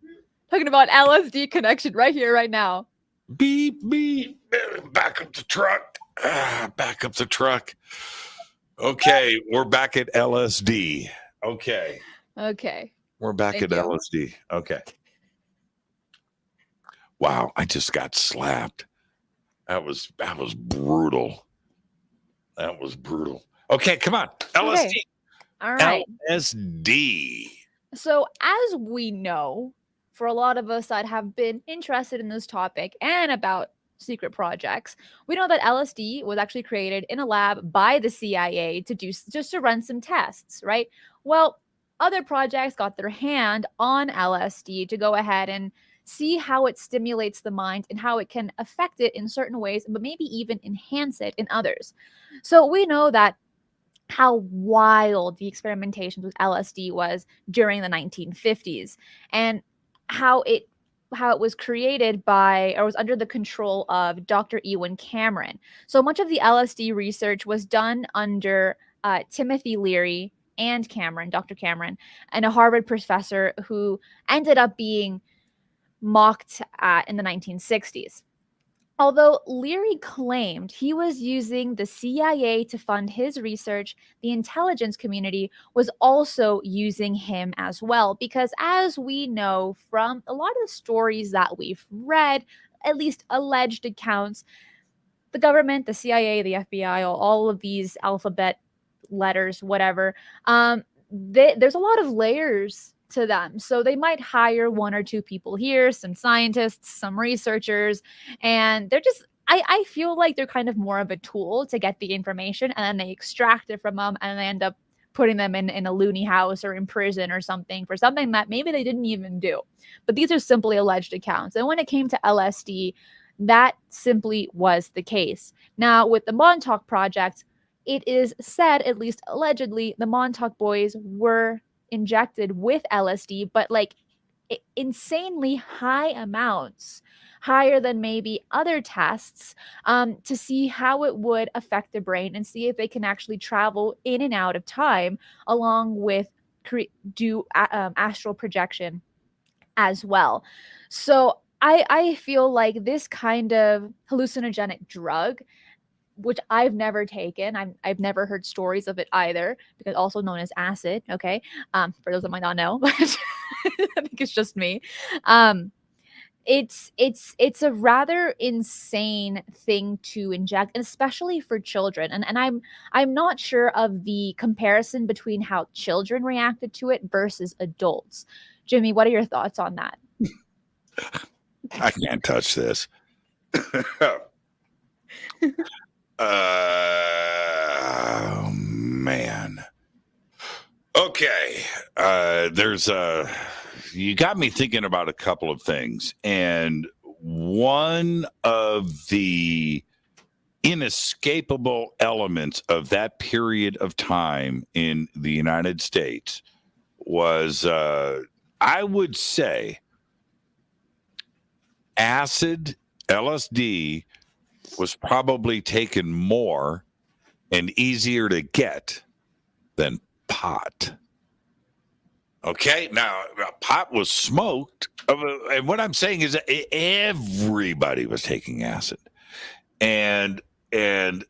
Talking about LSD connection right here, right now. Beep beep. Back up the truck. Back up the truck. Okay, we're back at LSD. Okay. We're back Thank at you. LSD. Okay. Wow, I just got slapped. That was brutal. That was brutal. Okay, come on. LSD. Okay. All right. LSD. So, as we know, for a lot of us that have been interested in this topic and about secret projects, we know that LSD was actually created in a lab by the CIA just to run some tests, right? Well, other projects got their hand on LSD to go ahead and see how it stimulates the mind and how it can affect it in certain ways, but maybe even enhance it in others. So we know that how wild the experimentations with LSD was during the 1950s and how it was created by or was under the control of Dr. Ewan Cameron. So much of the LSD research was done under Timothy Leary and Dr. Cameron, and a Harvard professor who ended up being mocked in the 1960s. Although Leary claimed he was using the CIA to fund his research, the intelligence community was also using him as well. Because as we know from a lot of the stories that we've read, at least alleged accounts, the government, the CIA, the FBI, all of these alphabet letters, whatever, there's a lot of layers to them. So they might hire 1 or 2 people here, some scientists, some researchers, and they're just, I feel like they're kind of more of a tool to get the information, and then they extract it from them and they end up putting them in a loony house or in prison or something for something that maybe they didn't even do. But these are simply alleged accounts. And when it came to LSD, That simply was the case. Now, with the Montauk Project, it is said, at least allegedly, the Montauk boys were injected with LSD, but like insanely high amounts, higher than maybe other tests, to see how it would affect the brain and see if they can actually travel in and out of time, along with do astral projection as well. So I feel like this kind of hallucinogenic drug, which I've never taken. I've never heard stories of it either, because also known as acid. Okay, for those that might not know, but I think it's just me. Um, it's a rather insane thing to inject, and especially for children. And I'm not sure of the comparison between how children reacted to it versus adults. Jimmy, what are your thoughts on that? I can't touch this. Man. Okay. You got me thinking about a couple of things. And one of the inescapable elements of that period of time in the United States was, I would say, acid, LSD was probably taken more and easier to get than pot. Okay, now pot was smoked, and what I'm saying is that everybody was taking acid, and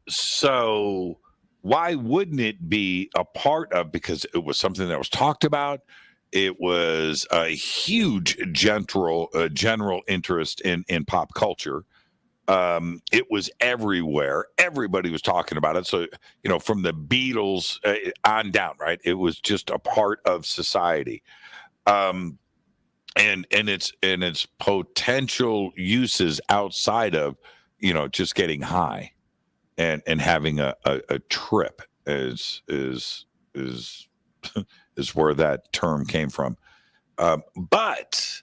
so why wouldn't it be a part of? Because it was something that was talked about. It was a huge general interest in pop culture. It was everywhere. Everybody was talking about it. So, from the Beatles on down, right? It was just a part of society. And its potential uses outside of, just getting high and having a trip is where that term came from. But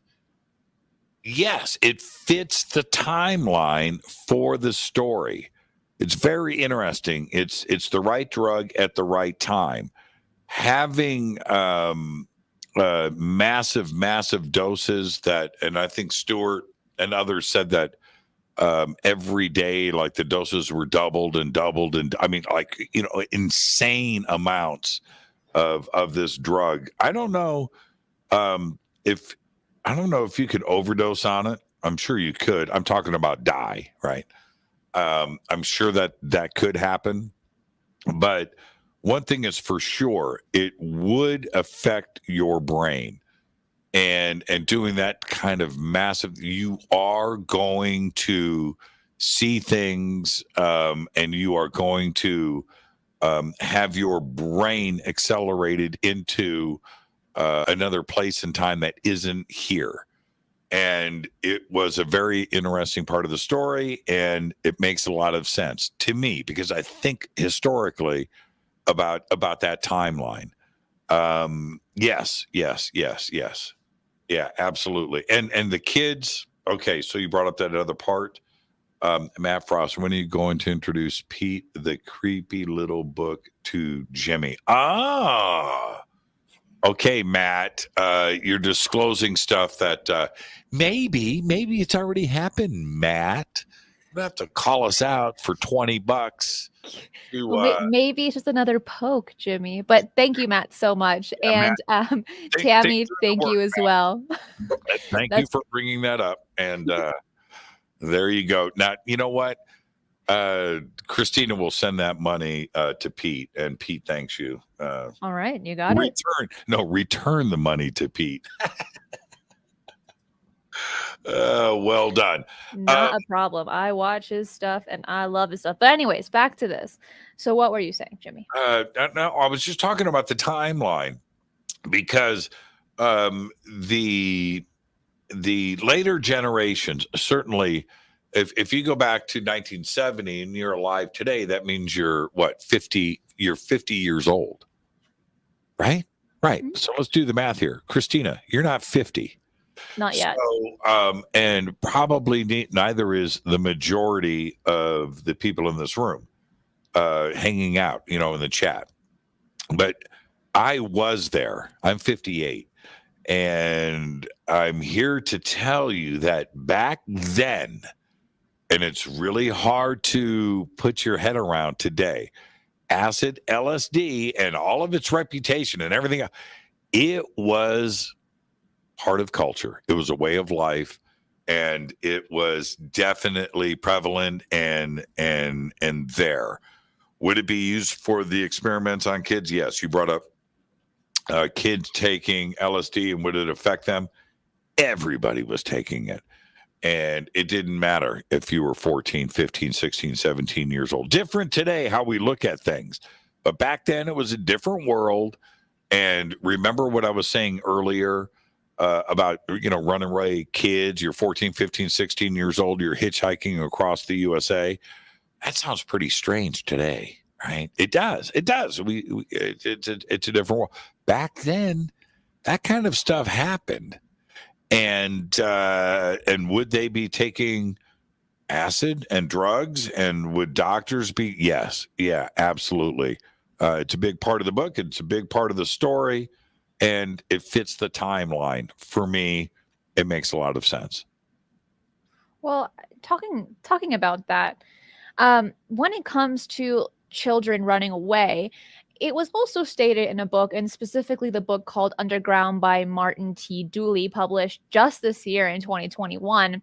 yes, it fits the timeline for the story. It's very interesting. It's the right drug at the right time. Having massive doses and I think Stewart and others said that every day, like the doses were doubled, and I mean, like, insane amounts of this drug. I don't know if you could overdose on it. I'm sure you could. I'm talking about die, right? I'm sure that could happen. But one thing is for sure, it would affect your brain. And doing that kind of massive, you are going to see things, and you are going to have your brain accelerated into another place and time that isn't here. And it was a very interesting part of the story, and it makes a lot of sense to me because I think historically about that timeline. Yes. Yeah, absolutely. And the kids, okay, so you brought up that other part. Matt Frost, when are you going to introduce Pete, the creepy little book, to Jimmy? Okay, Matt, you're disclosing stuff that maybe it's already happened, Matt. You have to call us out for $20. Maybe it's just another poke, Jimmy. But thank you, Matt, so much. Yeah, and Tammy, thank you as well. Thank you for bringing that up. And there you go. Now, you know what? Christina will send that money to Pete, and Pete thanks you. All right, you got it. Return the money to Pete. Well done. Not a problem. I watch his stuff and I love his stuff. But anyways, back to this. So what were you saying, Jimmy? No, I was just talking about the timeline because the later generations, certainly, if you go back to 1970 and you're alive today, that means you're 50? You're 50 years old, right? Right. Mm-hmm. So let's do the math here. Christina, you're not 50. Not yet. So, and probably neither is the majority of the people in this room hanging out, in the chat. But I was there. I'm 58. And I'm here to tell you that back then, and it's really hard to put your head around today, acid, LSD, and all of its reputation and everything else, it was part of culture. It was a way of life, and it was definitely prevalent and there. Would it be used for the experiments on kids? Yes. You brought up kids taking LSD, and would it affect them? Everybody was taking it. And it didn't matter if you were 14, 15, 16, 17 years old. Different today, how we look at things. But back then, it was a different world. And remember what I was saying earlier about, runaway kids. You're 14, 15, 16 years old. You're hitchhiking across the USA. That sounds pretty strange today, right? It does. It does. It's a different world. Back then, that kind of stuff happened. And would they be taking acid and drugs? And would doctors be? Yes. Yeah, absolutely. It's a big part of the book. It's a big part of the story. And it fits the timeline. For me, it makes a lot of sense. Well, talking about that, when it comes to children running away, it was also stated in a book, and specifically the book called Underground by Martin T. Dooley, published just this year in 2021.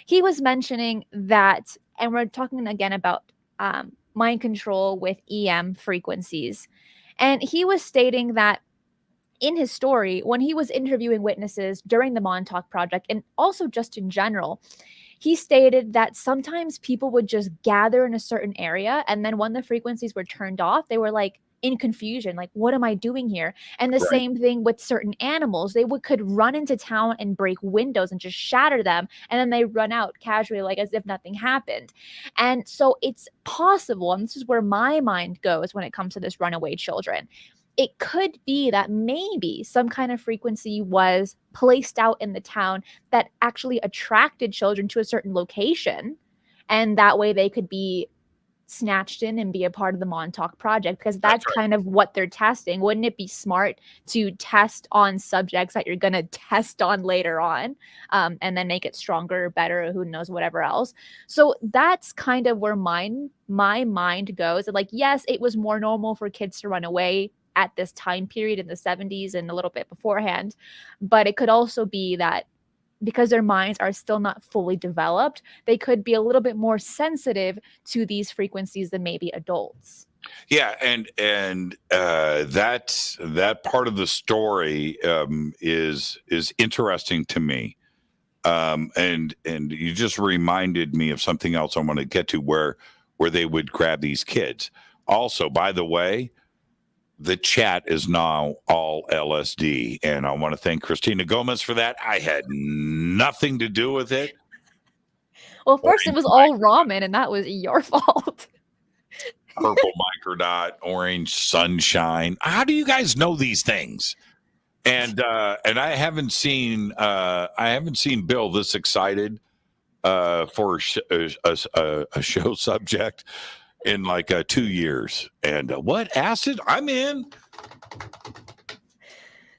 He was mentioning that, and we're talking again about mind control with EM frequencies. And he was stating that in his story, when he was interviewing witnesses during the Montauk Project, and also just in general, he stated that sometimes people would just gather in a certain area, and then when the frequencies were turned off, they were like in confusion, like, what am I doing here? And the same thing with certain animals. They could run into town and break windows and just shatter them, and then they run out casually, like as if nothing happened. And so it's possible, and this is where my mind goes when it comes to this runaway children. It could be that maybe some kind of frequency was placed out in the town that actually attracted children to a certain location. And that way they could be snatched in and be a part of the Montauk Project, because that's kind of what they're testing. Wouldn't it be smart to test on subjects that you're going to test on later on, and then make it stronger, better, who knows, whatever else? So that's kind of where my mind goes. Like, yes, it was more normal for kids to run away at this time period in the 70s and a little bit beforehand, but it could also be that because their minds are still not fully developed, they could be a little bit more sensitive to these frequencies than maybe adults. Yeah, and that part of the story is interesting to me, and you just reminded me of something else I want to get to, where they would grab these kids. Also, by the way, the chat is now all LSD, and I want to thank Christina Gomez for that. I had nothing to do with it. Well, first it was all ramen, and that was your fault. Purple microdot, orange sunshine. How do you guys know these things? And I haven't seen Bill this excited for a show subject in like 2 years. And what acid? I'm in.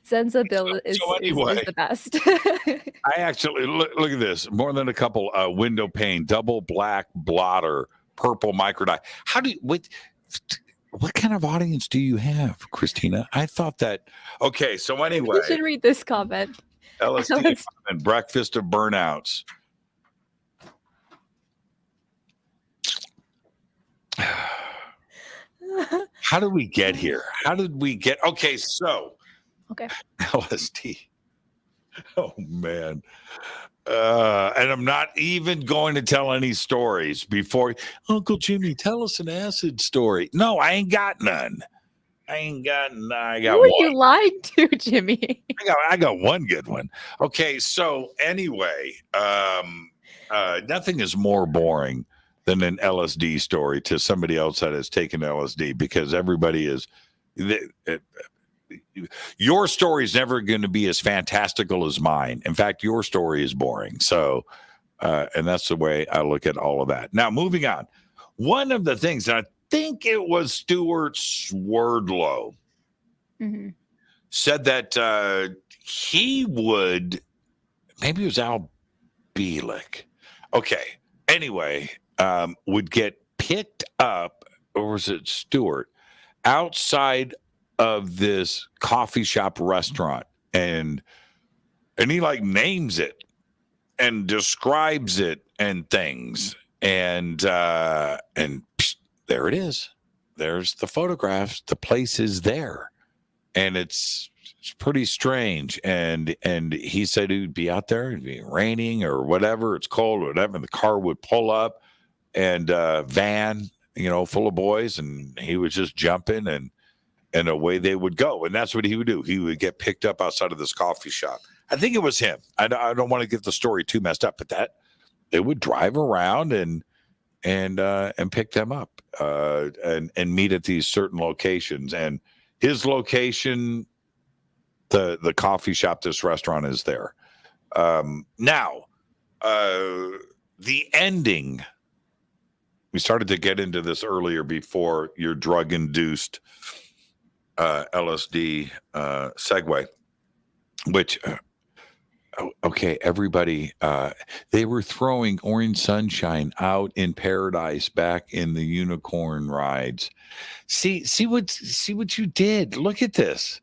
Sensibility is the best. I actually look at this. More than a couple window pane, double black blotter, purple microdot. What kind of audience do you have, Christina? I thought that. Okay, so anyway, you should read this comment. LSD and breakfast of burnouts. How did we get here? Okay, so LSD. Oh man. And I'm not even going to tell any stories before. Uncle Jimmy, tell us an acid story. No, I ain't got none. I got Who are you lying to, Jimmy? I got one good one. Okay, so anyway, nothing is more boring than an LSD story to somebody else that has taken LSD, because everybody is, your story is never going to be as fantastical as mine. In fact, your story is boring. So, and that's the way I look at all of that. Now, moving on. One of the things, and I think it was Stuart Swerdlow, said that he would, maybe it was Al Bielek. Okay. Anyway, would get picked up, or was it Stewart, outside of this coffee shop restaurant, and he like names it and describes it and things, and psh, there it is. There's the photographs. The place is there, and it's pretty strange. And he said he would be out there, it'd be raining or whatever, it's cold or whatever, and the car would pull up, and van, full of boys, and he would just jump in, and away they would go. And that's what he would do. He would get picked up outside of this coffee shop. I think it was him. I don't want to get the story too messed up, but that they would drive around and pick them up and meet at these certain locations. And his location, the coffee shop, this restaurant, is there. Now, the ending, we started to get into this earlier before your drug-induced LSD segue, which, okay, everybody, they were throwing orange sunshine out in paradise back in the unicorn rides. See what you did. Look at this.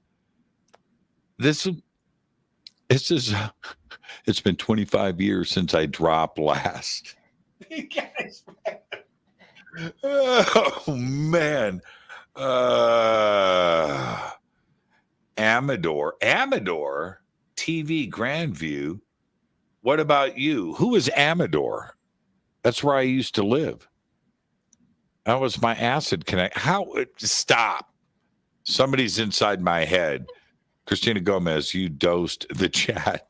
This is it's been 25 years since I dropped last. You guys, oh man. Amador TV Grandview. What about you? Who is Amador? That's where I used to live. That was my acid connect. Stop. Somebody's inside my head. Christina Gomez, you dosed the chat.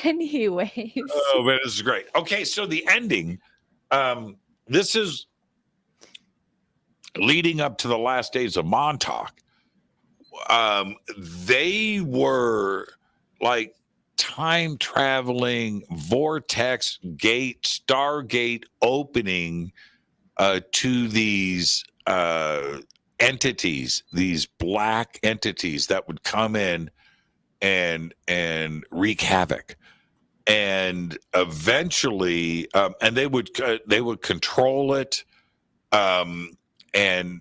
Anyways. Oh, man, this is great. Okay, so the ending, this is leading up to the last days of Montauk. They were like time traveling vortex gate, Stargate opening to these entities, these black entities that would come in and wreak havoc, and eventually, and they would control it, and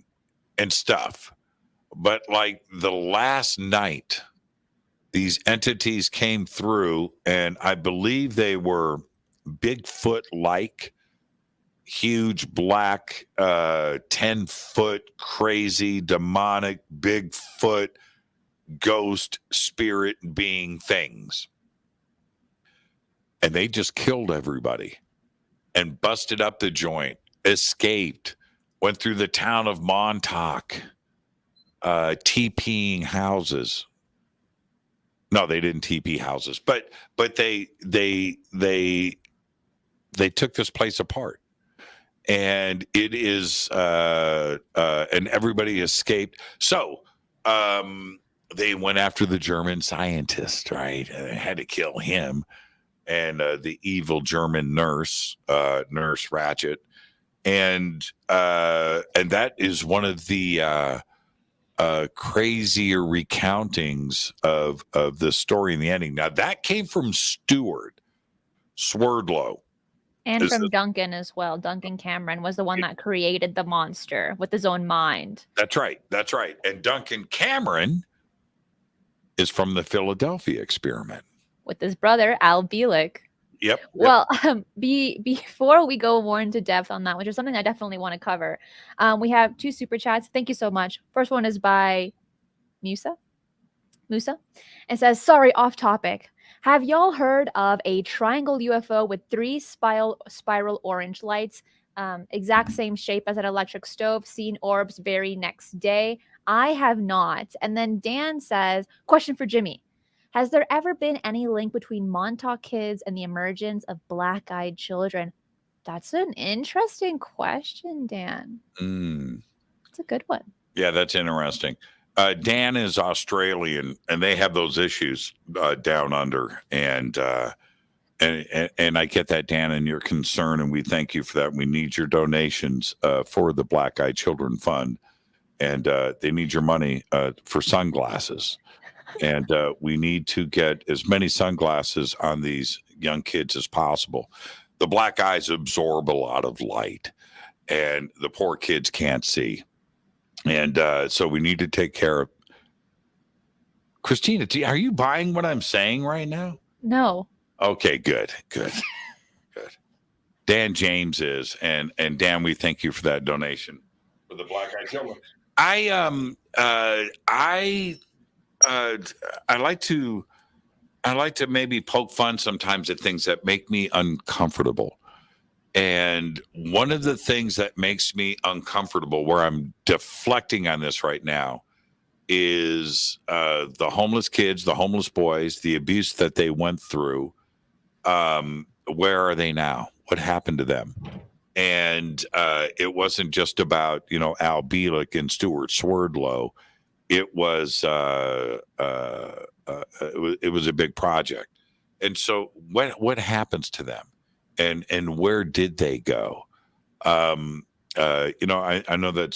stuff. But like the last night, these entities came through, and I believe they were Bigfoot-like, huge black, 10-foot crazy demonic Bigfoot ghost spirit being things. And they just killed everybody and busted up the joint, escaped, went through the town of Montauk, TPing houses. No, they didn't TP houses, but they took this place apart. And it is, and everybody escaped. So they went after the German scientist, right? And they had to kill him, and the evil German nurse, Nurse Ratchet, and that is one of the crazier recountings of the story in the ending. Now that came from Stuart Swerdlow. And from Duncan as well. Duncan Cameron was the one that created the monster with his own mind. That's right. And Duncan Cameron is from the Philadelphia experiment. With his brother, Al Bielek. Yep. Well, before we go more into depth on that, which is something I definitely want to cover, we have 2 super chats. Thank you so much. First one is by Musa. It says, sorry, off topic. Have y'all heard of a triangle UFO with 3 spiral orange lights, exact same shape as an electric stove, seen orbs very next day? I have not. And then Dan says, question for Jimmy. Has there ever been any link between Montauk kids and the emergence of black-eyed children? That's an interesting question, Dan. It's a good one. Yeah, that's interesting. Dan is Australian, and they have those issues down under, and I get that, Dan, and your concern, and we thank you for that. We need your donations for the Black Eyed Children Fund, and they need your money for sunglasses, and we need to get as many sunglasses on these young kids as possible. The black eyes absorb a lot of light, and the poor kids can't see. And so we need to take care of. Christina, are you buying what I'm saying right now? No. Okay, good. Dan James is, and Dan, we thank you for that donation for the Black Eyed Children. I like to maybe poke fun sometimes at things that make me uncomfortable. And one of the things that makes me uncomfortable, where I'm deflecting on this right now, is the homeless kids, the homeless boys, the abuse that they went through. Where are they now? What happened to them? And it wasn't just about, Al Bielek and Stuart Swerdlow. It was it was a big project. And so what happens to them? And where did they go? I know that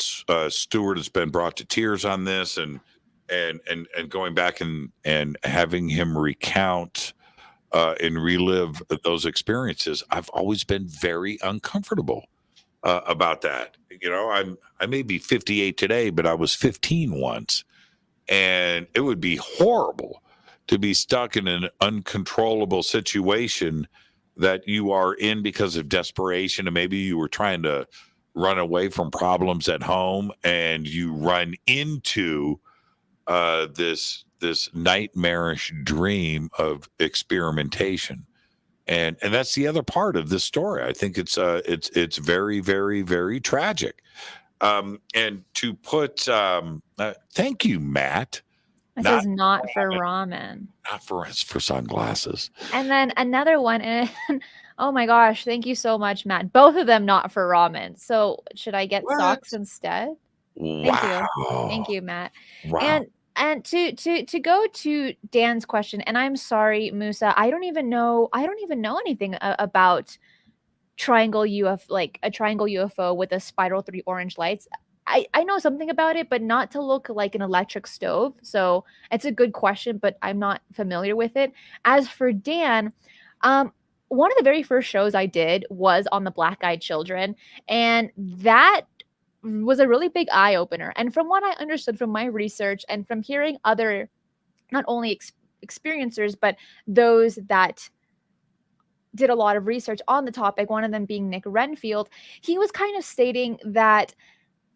Stewart has been brought to tears on this, and going back and having him recount and relive those experiences. I've always been very uncomfortable about that. I may be 58 today, but I was 15 once, and it would be horrible to be stuck in an uncontrollable situation that you are in because of desperation, and maybe you were trying to run away from problems at home, and you run into this nightmarish dream of experimentation, and that's the other part of this story. I think it's very, very, very tragic. And to put, thank you, Matt. It says not for ramen. Not for sunglasses. And then another one, and oh my gosh, thank you so much, Matt. Both of them not for ramen. So should I get socks instead? Thank you, Matt. Wow. And to go to Dan's question, and I'm sorry, Musa, I don't even know anything about triangle UFO, like a triangle UFO with a spiral 3 orange lights. I know something about it, but not to look like an electric stove. So it's a good question, but I'm not familiar with it. As for Dan, one of the very first shows I did was on the Black Eyed Children, and that was a really big eye opener. And from what I understood from my research and from hearing other, not only experiencers, but those that did a lot of research on the topic, one of them being Nick Renfield, he was kind of stating that,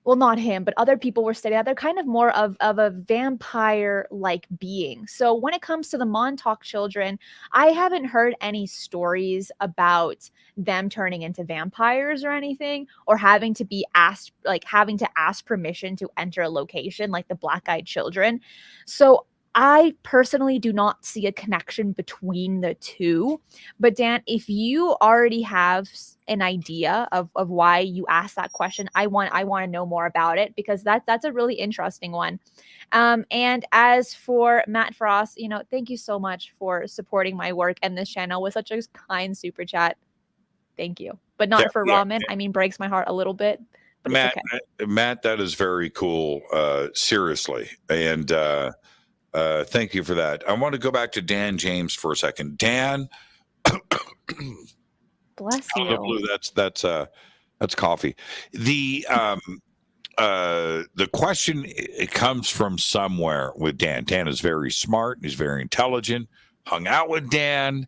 well, not him, but other people were stating that they're kind of more of a vampire-like being. So when it comes to the Montauk children, I haven't heard any stories about them turning into vampires or anything, or having to ask permission to enter a location like the Black Eyed Children. So I personally do not see a connection between the two. But Dan, if you already have an idea of why you asked that question, I want to know more about it, because that's a really interesting one. And as for Matt Frost, thank you so much for supporting my work and this channel with such a kind super chat. Thank you. But not for ramen. I mean, breaks my heart a little bit. But Matt, it's okay. Matt, that is very cool. Seriously. And thank you for that. I want to go back to Dan James for a second. Dan, bless you. Blue, that's coffee. The question, it comes from somewhere with Dan. Dan is very smart. He's very intelligent. Hung out with Dan.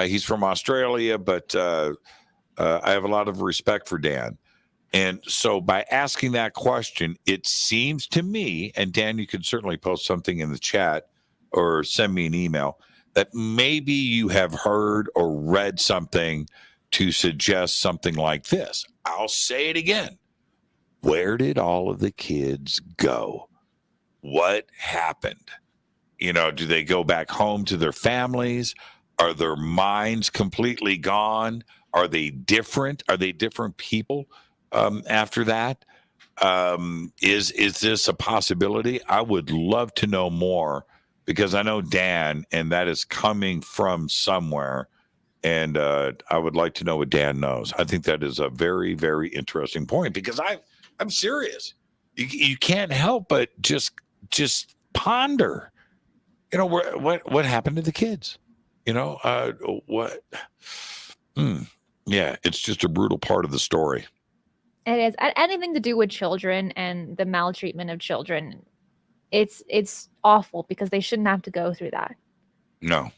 He's from Australia, but I have a lot of respect for Dan. And so by asking that question, it seems to me, and Dan, you can certainly post something in the chat or send me an email, that maybe you have heard or read something to suggest something like this. I'll say it again. Where did all of the kids go? What happened? Do they go back home to their families? Are their minds completely gone? Are they different? Are they different people after that? Is this a possibility? I would love to know more, because I know Dan, and that is coming from somewhere. And I would like to know what Dan knows. I think that is a very, very interesting point, because I'm serious. You can't help but just ponder. What happened to the kids? What? Yeah, it's just a brutal part of the story. It is anything to do with children and the maltreatment of children. It's awful, because they shouldn't have to go through that. No.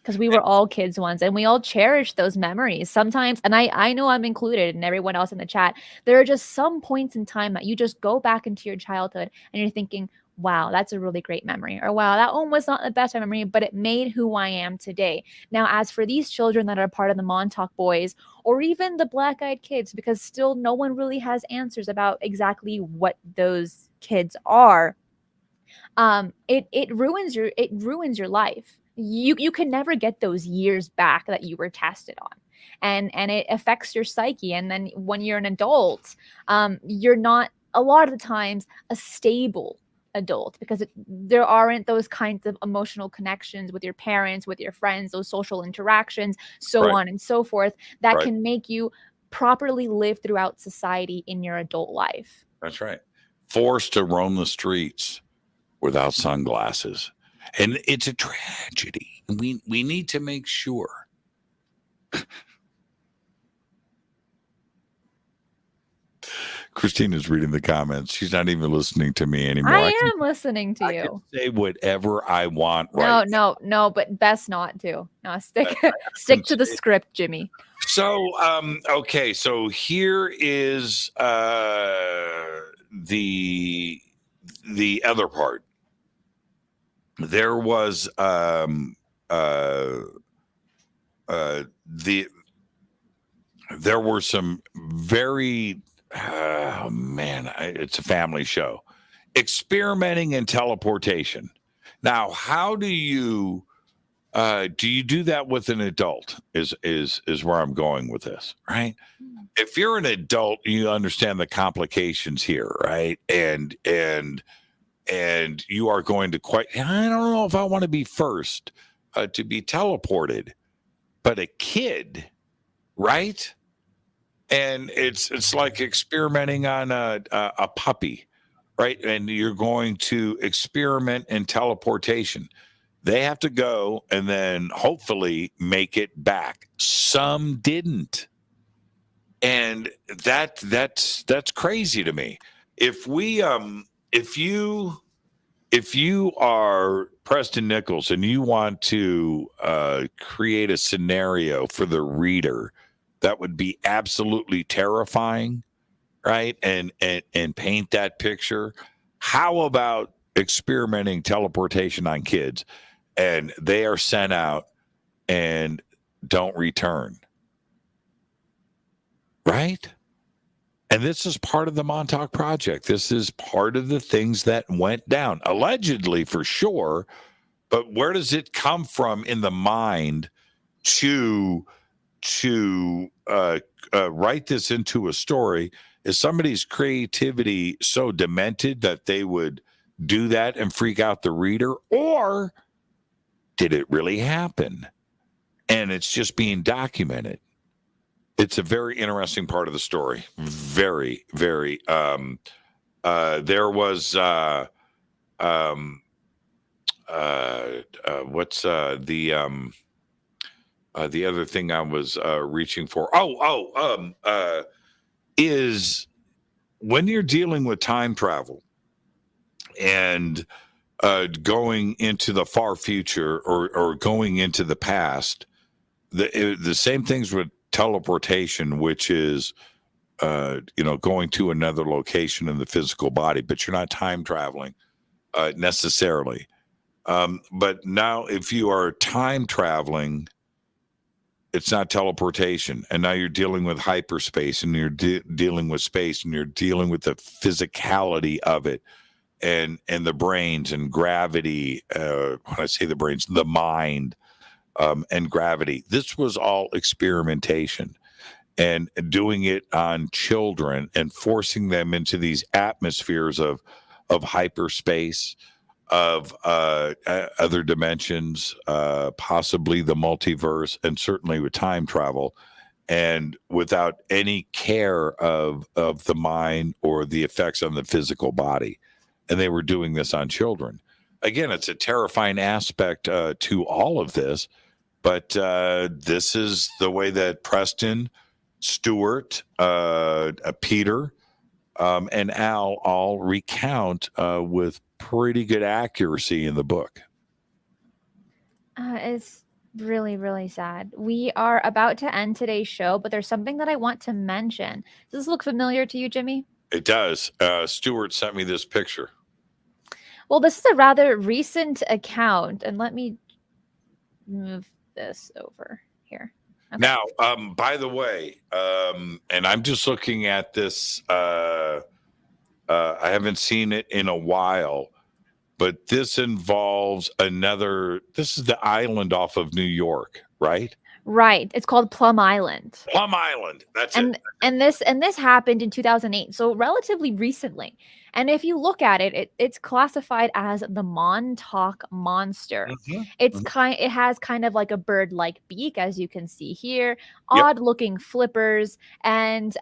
Because we were all kids once, and we all cherish those memories sometimes. And I know I'm included, and everyone else in the chat. There are just some points in time that you just go back into your childhood and you're thinking, wow, that's a really great memory. Or wow, that one was not the best memory, but it made who I am today. Now, as for these children that are part of the Montauk Boys, or even the Black Eyed Kids, because still no one really has answers about exactly what those kids are. It ruins your life. You can never get those years back that you were tested on, and it affects your psyche. And then when you're an adult, you're not, a lot of the times, a stable adult, because there aren't those kinds of emotional connections with your parents, with your friends, those social interactions, so Right. on and so forth, that Right. can make you properly live throughout society in your adult life. That's right. Forced to roam the streets without sunglasses. And it's a tragedy. We need to make sure. Christina's reading the comments. She's not even listening to me anymore. I am listening to I you. can say whatever I want. Right. No, but best not to. No, stick to the script, Jimmy. So, okay. So here is the other part. There was there were some very it's a family show, experimenting in teleportation. Now, how do you do that with an adult? Is where I'm going with this, right? If you're an adult, you understand the complications here, right? And you are going to I don't know if I want to be first to be teleported, but a kid, right? And it's like experimenting on a puppy, right? And you're going to experiment in teleportation. They have to go and then hopefully make it back. Some didn't. And that's crazy to me. If you are Preston Nichols and you want to create a scenario for the reader that would be absolutely terrifying, right? And paint that picture. How about experimenting teleportation on kids, and they are sent out and don't return, right? And this is part of the Montauk Project. This is part of the things that went down, allegedly, for sure. But where does it come from in the mind to write this into a story? Is somebody's creativity so demented that they would do that and freak out the reader? Or did it really happen and it's just being documented? It's a very interesting part of the story. Very, very. There was what's the other thing I was reaching for? Is when you're dealing with time travel and going into the far future or going into the past, the same things with teleportation, which is going to another location in the physical body, but you're not time traveling necessarily. But now if you are time traveling, it's not teleportation, and now you're dealing with hyperspace, and you're dealing with space, and you're dealing with the physicality of it, and the brains and gravity. When I say the brains, the mind, and gravity. This was all experimentation. and doing it on children and forcing them into these atmospheres of hyperspace, of other dimensions, possibly the multiverse, and certainly with time travel, and without any care of the mind or the effects on the physical body. And they were doing this on children. Again, it's a terrifying aspect to all of this, but this is the way that Preston, Stuart, Peter, and Al all recount with pretty good accuracy in the book. It's really, really sad. We are about to end today's show, but there's something that I want to mention. Does this look familiar to you, Jimmy? It does. Stuart sent me this picture. Well, this is a rather recent account, and let me move this over here. Okay. Now, by the way, and I'm just looking at this. I haven't seen it in a while, but this involves this is the island off of New York, right? Right. It's called Plum Island. Plum Island. That's it. And this happened in 2008, so relatively recently. And if you look at it, it's classified as the Montauk monster. Mm-hmm. It has kind of like a bird-like beak, as you can see here, odd-looking flippers, and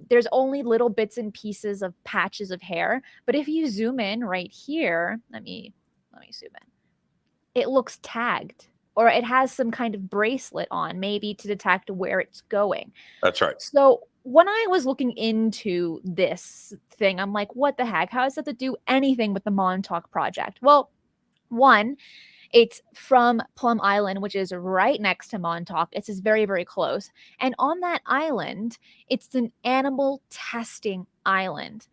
there's only little bits and pieces of patches of hair. But if you zoom in right here, let me zoom in. It looks tagged, or it has some kind of bracelet on, maybe to detect where it's going. That's right. So when I was looking into this thing, I'm like, what the heck? How does that have to do anything with the Montauk Project? Well, one, it's from Plum Island, which is right next to Montauk. It's just very, very close. And on that island, it's an animal testing island.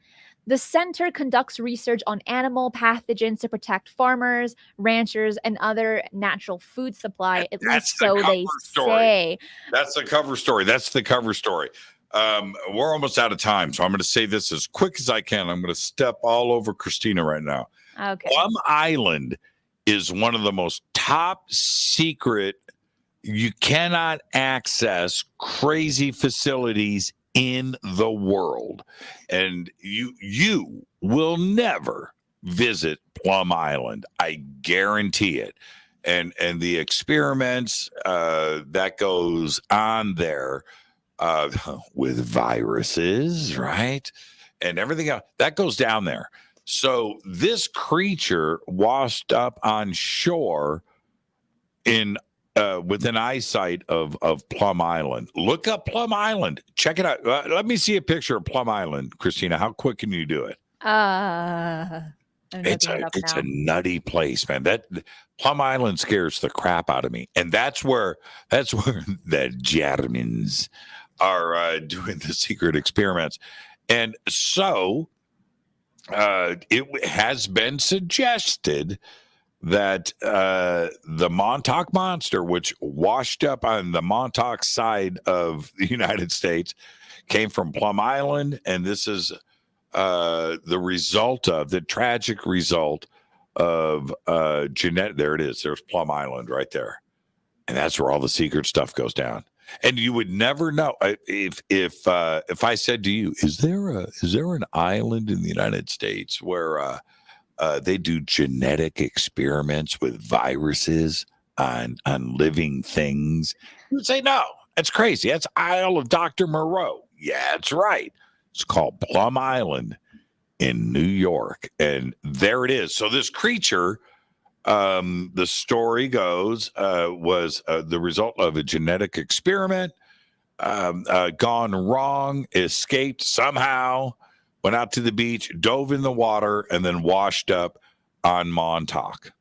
The center conducts research on animal pathogens to protect farmers, ranchers, and other natural food supply. At least so they say. That's the cover story. That's the cover story. We're almost out of time, so I'm going to say this as quick as I can. I'm going to step all over Christina right now. Okay. Plum Island is one of the most top secret, you cannot access crazy facilities in the world, and you will never visit Plum Island. I guarantee it. And the experiments that goes on there with viruses, right, and everything else that goes down there. So this creature washed up on shore in within eyesight of Plum Island. Look up Plum Island. Check it out. Let me see a picture of Plum Island, Christina. How quick can you do it? It's a nutty place, man. That Plum Island scares the crap out of me, and that's where the Germans are doing the secret experiments. And so it has been suggested that the Montauk monster, which washed up on the Montauk side of the United States, came from Plum Island, and this is the tragic result of genetic. There it is. There's Plum Island right there, and that's where all the secret stuff goes down. And you would never know if I said to you, is there an island in the United States where they do genetic experiments with viruses on living things? You'd say, no, that's crazy. That's Isle of Dr. Moreau. Yeah, that's right. It's called Plum Island in New York. And there it is. So this creature, the story goes, was the result of a genetic experiment, gone wrong, escaped somehow, went out to the beach, dove in the water, and then washed up on Montauk.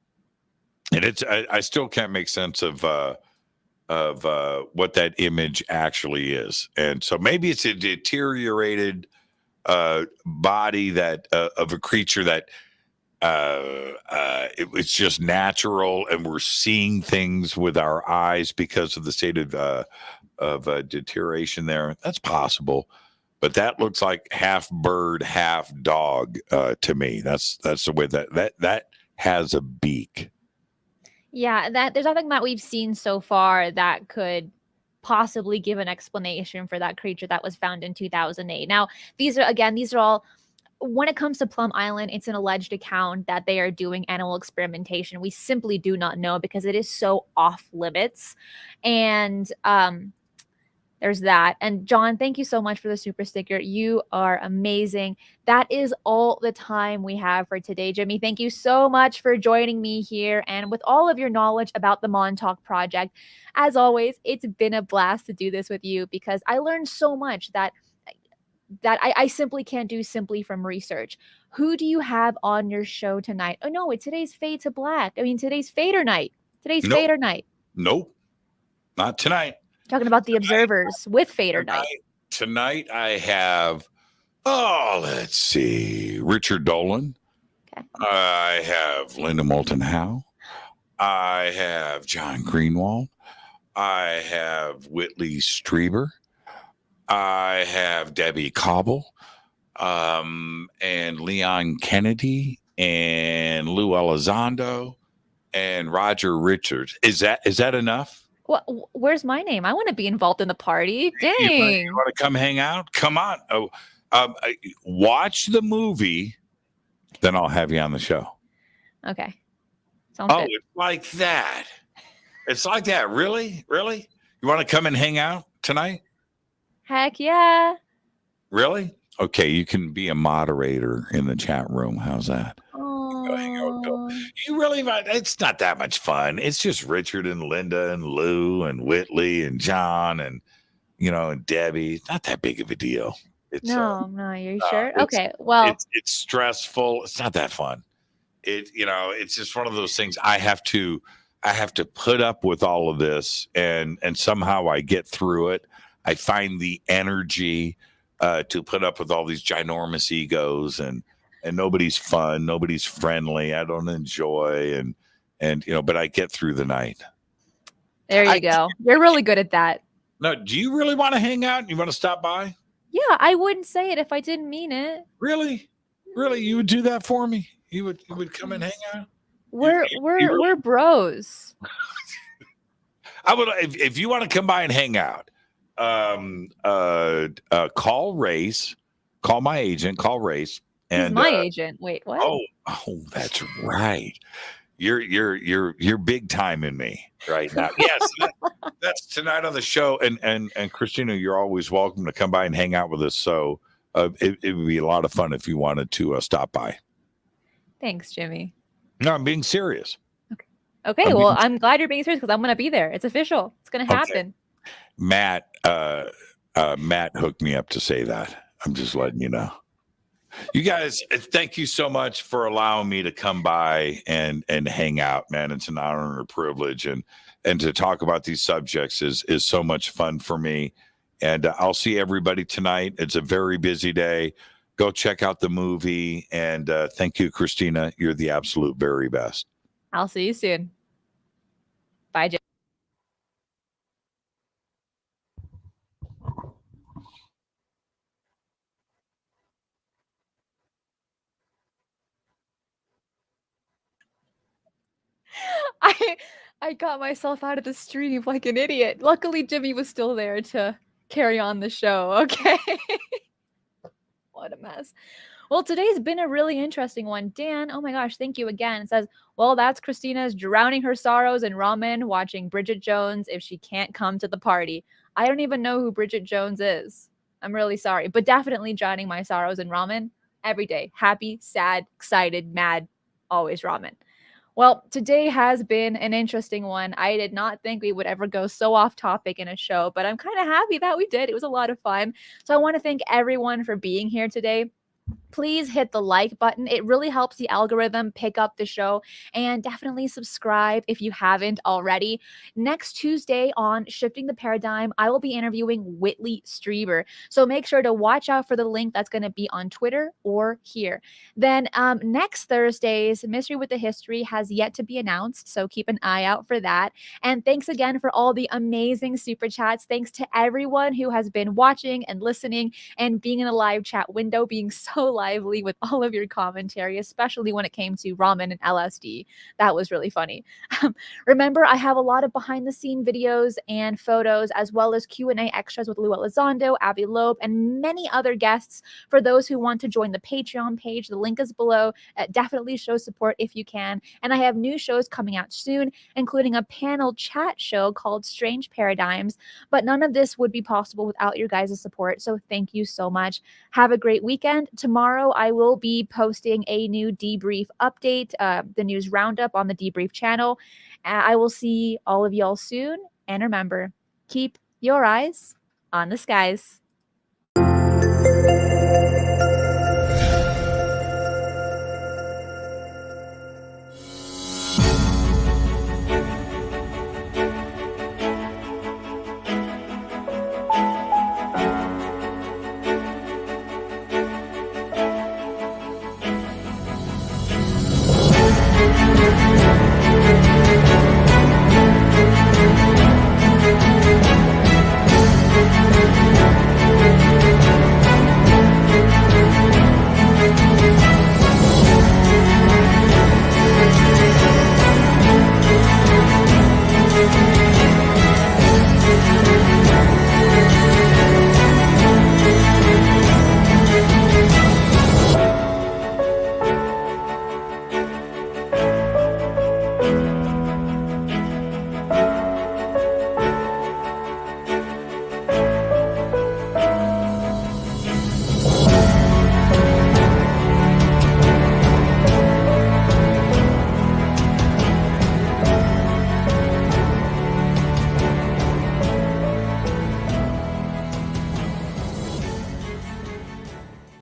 And I still can't make sense of what that image actually is. And so maybe it's a deteriorated body that of a creature that it's just natural, and we're seeing things with our eyes because of the state of deterioration there. That's possible. But that looks like half bird, half dog to me. That's the way that has a beak. Yeah, there's nothing that we've seen so far that could possibly give an explanation for that creature that was found in 2008. Now, these are all, when it comes to Plum Island, it's an alleged account that they are doing animal experimentation. We simply do not know because it is so off limits. And there's that. And John, thank you so much for the super sticker. You are amazing. That is all the time we have for today, Jimmy. Thank you so much for joining me here and with all of your knowledge about the MONTAUK project. As always, it's been a blast to do this with you because I learned so much that I simply can't do simply from research. Who do you have on your show tonight? Oh no, today's Fade to Black. I mean, today's Fader night. Today's Nope. Fader night. Nope, not tonight. Talking about the observers with Fader night. Tonight I have, let's see, Richard Dolan. Okay. I have Linda Moulton Howe. I have John Greenwald. I have Whitley Strieber. I have Debbie Cobble, and Leon Kennedy, and Lou Elizondo, and Roger Richards. Is that enough? Well, where's my name? I want to be involved in the party. Dang. You want to come hang out? Come on. Watch the movie, then I'll have you on the show. Okay. Sounds good. It's like that. It's like that. Really? Really? You want to come and hang out tonight? Heck yeah. Really? Okay, you can be a moderator in the chat room. How's that? You really, it's not that much fun. It's just Richard and Linda and Lou and Whitley and John and, and Debbie. Not that big of a deal. It's, no, you're sure? Okay, well. It's stressful. It's not that fun. It's just one of those things. I have to put up with all of this and somehow I get through it. I find the energy to put up with all these ginormous egos and nobody's fun, nobody's friendly. I don't enjoy and but I get through the night. There you go. You're really good at that. No, do you really want to hang out? You want to stop by? Yeah, I wouldn't say it if I didn't mean it. Really? Really? You would do that for me? You would come and hang out? We're bros. I would if you want to come by and hang out. Call Race, call my agent, call Race. And he's my agent. Wait, what? Oh, that's right. You're big time in me right now. Yes, that's tonight on the show. And Christina, you're always welcome to come by and hang out with us. So it would be a lot of fun if you wanted to stop by. Thanks, Jimmy. No, I'm being serious. Okay. I'm glad you're being serious because I'm going to be there. It's official. It's going to happen. Okay. Matt hooked me up to say that. I'm just letting you know. You guys, thank you so much for allowing me to come by and hang out, man. It's an honor and a privilege, and to talk about these subjects is so much fun for me. And I'll see everybody tonight. It's a very busy day. Go check out the movie, and thank you, Christina. You're the absolute very best. I'll see you soon. Bye, Jim. I got myself out of the stream like an idiot. Luckily, Jimmy was still there to carry on the show. Okay. What a mess. Well, today's been a really interesting one. Dan, oh my gosh, thank you again. It says, well, that's Christina's drowning her sorrows in ramen, watching Bridget Jones if she can't come to the party. I don't even know who Bridget Jones is. I'm really sorry, but definitely drowning my sorrows in ramen every day. Happy, sad, excited, mad, always ramen. Well, today has been an interesting one. I did not think we would ever go so off topic in a show, but I'm kind of happy that we did. It was a lot of fun. So I want to thank everyone for being here today. Please hit the like button. It really helps the algorithm pick up the show, and definitely subscribe if you haven't already. Next Tuesday on Shifting the Paradigm, I will be interviewing Whitley Strieber. So make sure to watch out for the link that's going to be on Twitter or here. Then next Thursday's Mystery with the History has yet to be announced, so keep an eye out for that. And thanks again for all the amazing super chats. Thanks to everyone who has been watching and listening and being in the live chat window, being so lively with all of your commentary, especially when it came to ramen and LSD. That was really funny. Remember, I have a lot of behind the scene videos and photos, as well as Q&A extras with Lou Elizondo, Abby Loeb, and many other guests for those who want to join the Patreon page. The link is below. Definitely show support if you can. And I have new shows coming out soon, including a panel chat show called Strange Paradigms. But none of this would be possible without your guys' support. So thank you so much. Have a great weekend. Tomorrow, I will be posting a new debrief update, the news roundup on the debrief channel. I will see all of y'all soon. And remember, keep your eyes on the skies.